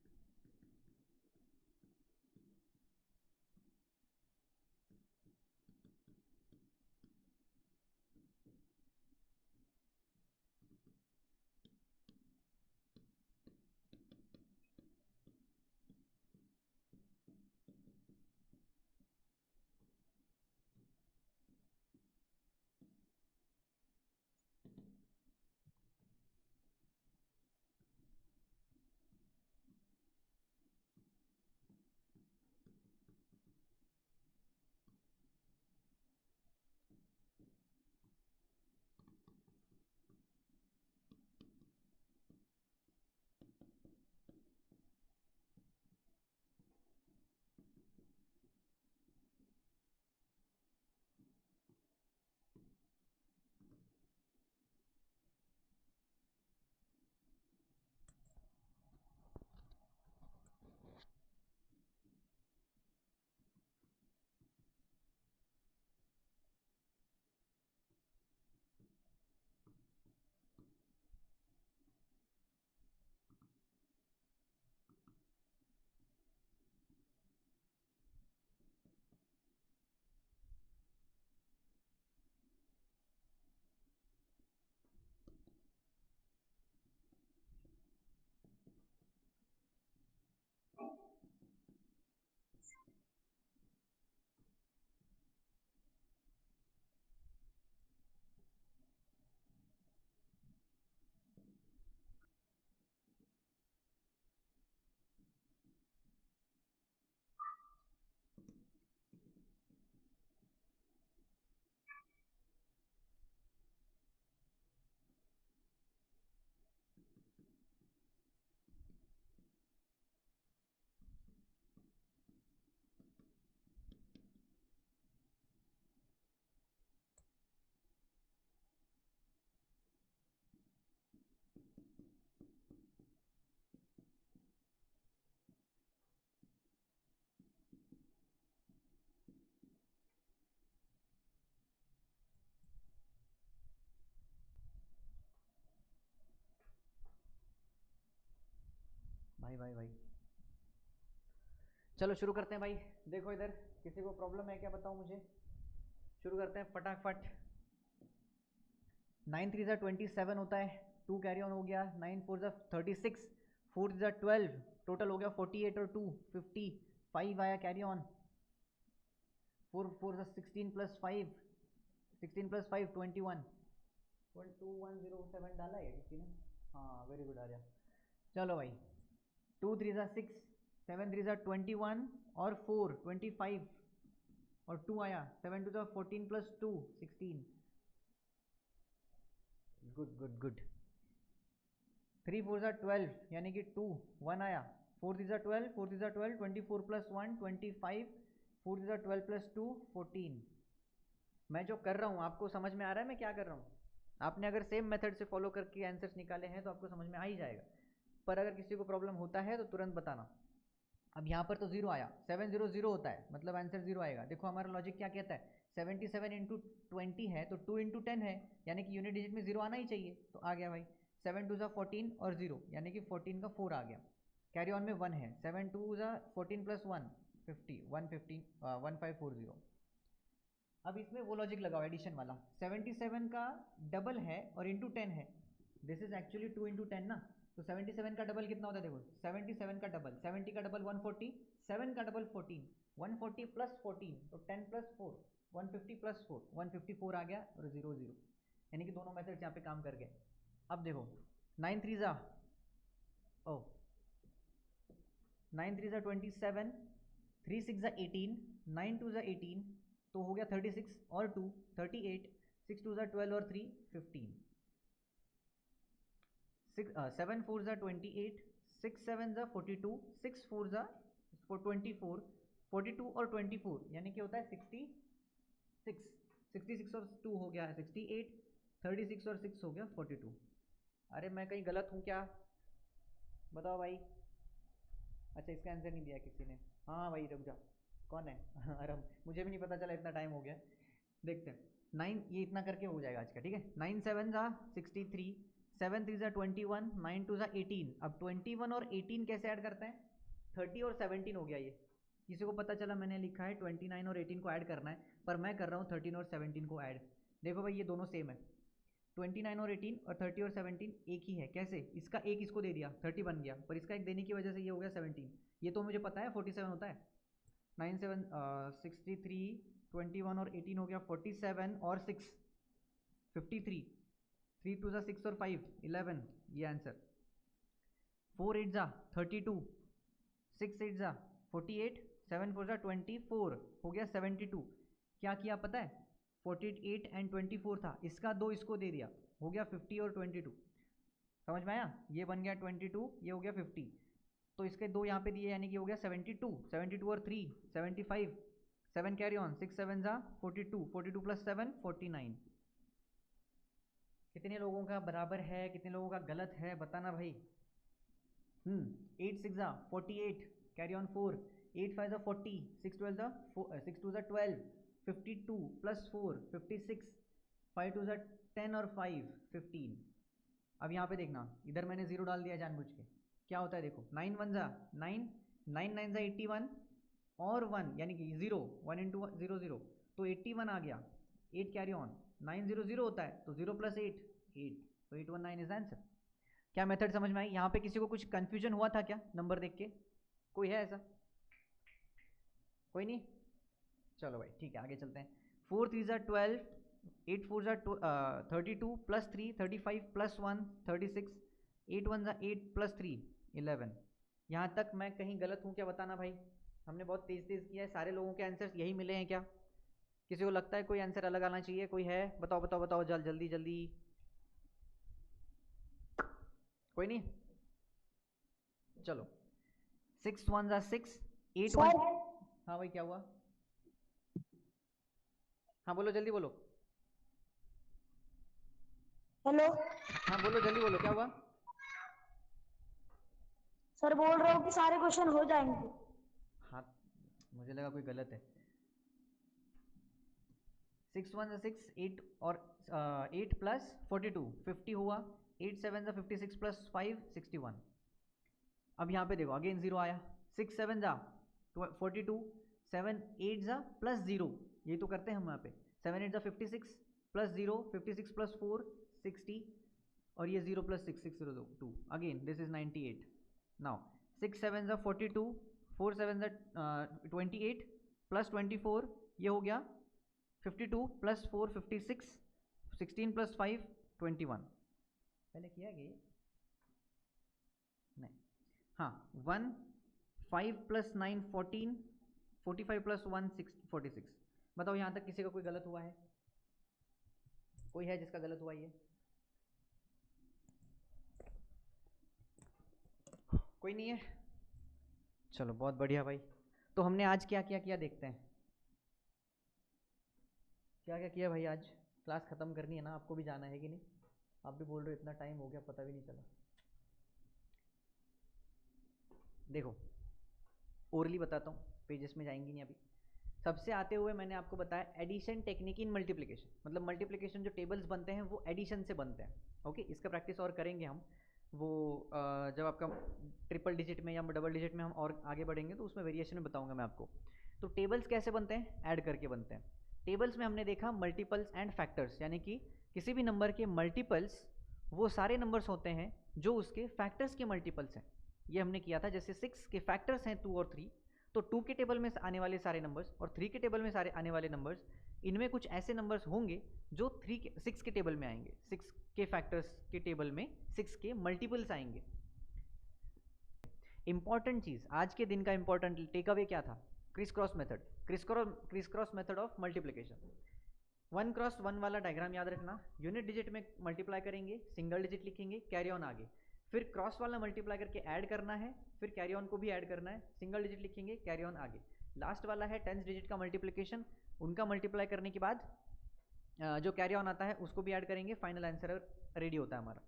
भाई भाई भाई, चलो शुरू करते हैं भाई। देखो इधर, किसी को प्रॉब्लम है क्या बताओ मुझे। शुरू करते हैं फटाफट। 9 3 ज़ा 27 होता है, 2 कैरी ऑन हो गया, 9 4 ज़ा 36, 4 ज़ा 12, टोटल हो गया 48 और 2 50, 5 आया कैरी ऑन, 4 4 ज़ा 16 प्लस 5 16 + 5 21 2107 डाला है किसी ने? हाँ वेरी गुड आर्या। चलो भाई 2 3 6 7 3 21 और 4 25 और 2 आया 7 2 14 + 2 16। Good good good. 3 4 12 यानी कि 2 1 आया 4 3 12 4 3 12 24 + 1 25 4 3 12 + 2 14। मैं जो कर रहा हूँ आपको समझ में आ रहा है मैं क्या कर रहा हूँ? आपने अगर सेम मेथड से फॉलो करके आंसर्स निकाले हैं तो आपको समझ में आ ही जाएगा, पर अगर किसी को प्रॉब्लम होता है तो तुरंत बताना। अब यहाँ पर तो 0 आया 7 0 0 होता है मतलब आंसर 0 आएगा। देखो हमारा लॉजिक क्या कहता है 77 × 20 है तो 2 × 10 है यानी कि यूनिट डिजिट में 0 आना ही चाहिए, तो आ गया भाई 7 2 14 और 0 यानी कि 14 का 4 आ गया। कैरी ऑन में 1 है 7 2 14 + 1 50 1540। अब इसमें वो लॉजिक लगाओ एडिशन वाला 77 का डबल है और इंटू 10 है, दिस इज एक्चुअली 2 × 10 ना, तो 77 का डबल कितना होता है देखो 77 का डबल 70 का डबल 140 7 का डबल 14 140 + 14 तो 10 + 4 150 + 4 154 आ गया और 0 0 यानी कि दोनों मेथड्स यहाँ पे काम कर गए। अब देखो 9 3 ओ 9 3 27 3 6 18 9 2 18 तो हो गया 36 और 2 38 6 2 12 और 3 15 7 4 28 6 7 42 6 4 24 42 और 24 यानी कि होता है 66 और 2 हो गया 68 36 और 6 हो गया 42। अरे मैं कहीं गलत हूँ क्या बताओ भाई? अच्छा इसका आंसर नहीं दिया किसी ने। हाँ भाई रुक जाओ कौन है? अरे मुझे भी नहीं पता चला इतना टाइम हो गया। देखते हैं 9 ये इतना करके हो जाएगा आज का, ठीक है। 9 7 63 7 3 21 9 2 18। अब 21 और 18 कैसे ऐड करते हैं? 30 और 17 हो गया ये। किसी को पता चला मैंने लिखा है 29 और 18 को ऐड करना है, पर मैं कर रहा हूँ 13 और 17 को ऐड। देखो भाई ये दोनों सेम है 29 और 18 और 30 और 17 एक ही है। कैसे? इसका एक इसको दे दिया 30 बन गया, पर इसका एक देने की वजह से ये हो गया 17। ये तो मुझे पता है 47 होता है। 9 7 63 21 और 18 हो गया 47 और 6 53 3 2 6 और 5 11 ये आंसर। 4 8 32 6 8 48 7 4 24 हो गया 72। क्या किया पता है? 48 एंड 24 था, इसका 2 इसको दे दिया, हो गया 50 और 22। समझ में आया? ये बन गया 22 ये हो गया 50, तो इसके 2 यहाँ पे दिए यानी कि हो गया 72 72 और 3 75 7 कैरी ऑन 6 7 42 42 + 7 49। कितने लोगों का बराबर है कितने लोगों का गलत है बताना भाई। 8 6 48 कैरी ऑन 4 8 5 40 6 12 6 2 12 52 + 4 56 5 2 10 और 5 15। अब यहाँ पे देखना इधर मैंने 0 डाल दिया जानबूझ के, क्या होता है देखो 9 1 9 9 9 81 और 1 यानी कि 0 1 × 0 0 तो 81 आ गया। 8 कैरी ऑन 9 0 0 होता है तो 0 + 8 8 तो 819 इज आंसर। क्या मेथड समझ में आई? यहाँ पे किसी को कुछ कंफ्यूजन हुआ था क्या नंबर देख के? कोई है ऐसा? कोई नहीं? चलो भाई ठीक है आगे चलते हैं। 4 3 12 8 4 32 + 3 35 + 1 36 8 1 8 + 3 11। यहाँ तक मैं कहीं गलत हूँ क्या बताना भाई? हमने बहुत तेज तेज किया है, सारे लोगों के आंसर्स यही मिले हैं क्या? किसी को लगता है कोई आंसर अलग आना चाहिए? कोई है? बताओ बताओ बताओ जल्दी जल्दी। कोई नहीं? चलो 6 1 6 8 1। हाँ भाई क्या हुआ? हाँ बोलो जल्दी बोलो। हेलो हाँ बोलो जल्दी बोलो क्या हुआ? सर बोल रहा हूँ कि सारे क्वेश्चन हो जाएंगे। हाँ मुझे लगा कोई गलत है। 6 1 6 8 और 8 + 42 50 हुआ 8 7 56 + 5 61। अब यहाँ पे देखो अगेन 0 आया 6 7 42 7 8 + 0 ये तो करते हैं हम यहाँ पे 7 8 56 + 0 56 + 4 60 और ये 0 + 6 602 अगेन दिस इज 98। नाउ 6 7 42 4 7 28 + 24 ये हो गया 52 प्लस 4 56, 16 प्लस 5 21। पहले किया गया नहीं, हाँ 1 5 प्लस 9 14, 45 प्लस 1 6 46। बताओ यहाँ तक किसी का कोई गलत हुआ है? कोई है जिसका गलत हुआ ये? कोई नहीं है? चलो बहुत बढ़िया भाई। तो हमने आज क्या क्या किया देखते हैं। क्या क्या किया भाई? आज क्लास ख़त्म करनी है ना, आपको भी जाना है कि नहीं? आप भी बोल रहे हो इतना टाइम हो गया पता भी नहीं चला। देखो ओरली बताता हूँ, पेजेस में जाएंगी नहीं अभी। सबसे आते हुए मैंने आपको बताया एडिशन टेक्निक इन मल्टीप्लिकेशन, मतलब मल्टीप्लिकेशन जो टेबल्स बनते हैं वो एडिशन से बनते हैं। ओके, इसका प्रैक्टिस और करेंगे हम, वो जब आपका ट्रिपल डिजिट में या डबल डिजिट में हम और आगे बढ़ेंगे तो उसमें वेरिएशन में बताऊंगा मैं आपको। तो टेबल्स कैसे बनते हैं? ऐड करके बनते हैं। टेबल्स में हमने देखा मल्टीपल्स एंड फैक्टर्स, यानी कि किसी भी नंबर के मल्टीपल्स वो सारे नंबर्स होते हैं जो उसके फैक्टर्स के मल्टीपल्स हैं। ये हमने किया था। जैसे 6 के फैक्टर्स हैं 2 और 3, तो 2 के टेबल में आने वाले सारे नंबर्स और 3 के टेबल में सारे आने वाले नंबर्स, इनमें कुछ ऐसे नंबर्स होंगे जो 6 के टेबल में आएंगे, 6 के फैक्टर्स के टेबल में 6 के मल्टीपल्स आएंगे। इंपॉर्टेंट चीज़, आज के दिन का इंपॉर्टेंट टेक अवे क्या था? Criss cross method, criss cross method of multiplication. 1 cross 1 वाला डायग्राम याद रखना। यूनिट डिजिट में मल्टीप्लाई करेंगे, सिंगल डिजिट लिखेंगे, कैरी ऑन आगे, फिर क्रॉस वाला मल्टीप्लाई करके ऐड करना है, फिर कैरी ऑन को भी ऐड करना है, सिंगल डिजिट लिखेंगे, कैरी ऑन आगे। लास्ट वाला है 10 डिजिट का मल्टीप्लिकेशन, उनका मल्टीप्लाई करने के बाद जो कैरी ऑन आता है उसको भी ऐड करेंगे, फाइनल आंसर रेडी होता है हमारा।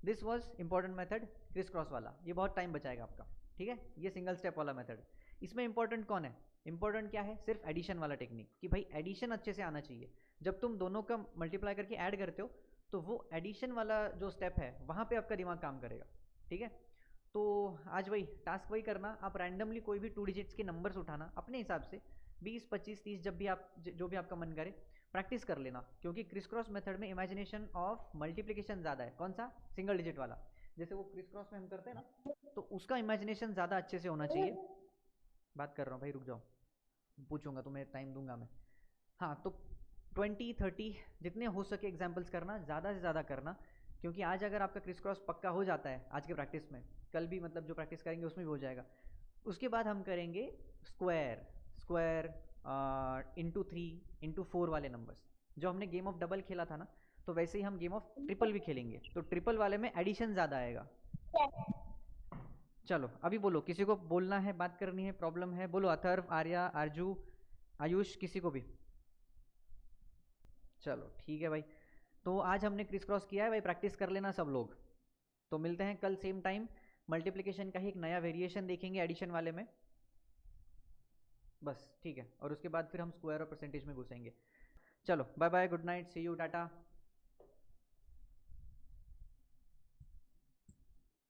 This was important method criss cross वाला, ये बहुत टाइम बचाएगा आपका, ठीक है। ये सिंगल स्टेप वाला मेथड। इसमें इंपॉर्टेंट कौन है? इंपॉर्टेंट क्या है? सिर्फ एडिशन वाला टेक्निक, कि भाई एडिशन अच्छे से आना चाहिए। जब तुम दोनों का मल्टीप्लाई करके ऐड करते हो तो वो एडिशन वाला जो स्टेप है वहाँ पे आपका दिमाग काम करेगा, ठीक है। तो आज वही टास्क वही करना, आप रैंडमली कोई भी 2 डिजिट्स के नंबर्स उठाना अपने हिसाब से, 20 25 30 जब भी आप जो भी आपका मन करे प्रैक्टिस कर लेना, क्योंकि क्रिस क्रॉस मेथड में इमेजिनेशन ऑफ मल्टीप्लिकेशन ज़्यादा है। कौन सा? सिंगल डिजिट वाला। जैसे वो क्रिस क्रॉस में हम करते हैं ना, तो उसका इमेजिनेशन ज़्यादा अच्छे से होना चाहिए। बात कर रहा हूँ भाई, रुक जाओ, पूछूंगा तुम्हें, टाइम दूंगा मैं। हाँ, तो 20 30 जितने हो सके एग्जाम्पल्स करना, ज़्यादा से ज़्यादा करना, क्योंकि आज अगर आपका क्रिस क्रॉस पक्का हो जाता है आज के प्रैक्टिस में, कल भी मतलब जो प्रैक्टिस करेंगे उसमें भी हो जाएगा। उसके बाद हम करेंगे स्क्वायर इंटू 3 इंटू 4 वाले नंबर्स, जो हमने गेम ऑफ डबल खेला था ना, तो वैसे ही हम गेम ऑफ ट्रिपल भी खेलेंगे। तो ट्रिपल वाले में एडिशन ज़्यादा आएगा। चलो अभी बोलो, किसी को बोलना है, बात करनी है, प्रॉब्लम है? बोलो, अथर्व, आर्या, आरजू, आयुष, किसी को भी। चलो ठीक है भाई, तो आज हमने क्रिस क्रॉस किया है भाई, प्रैक्टिस कर लेना सब लोग। तो मिलते हैं कल सेम टाइम, मल्टीप्लिकेशन का ही एक नया वेरिएशन देखेंगे एडिशन वाले में, बस ठीक है। और उसके बाद फिर हम स्क्वायर और परसेंटेज में घुसेंगे। चलो bye bye, good night, see you, Tata.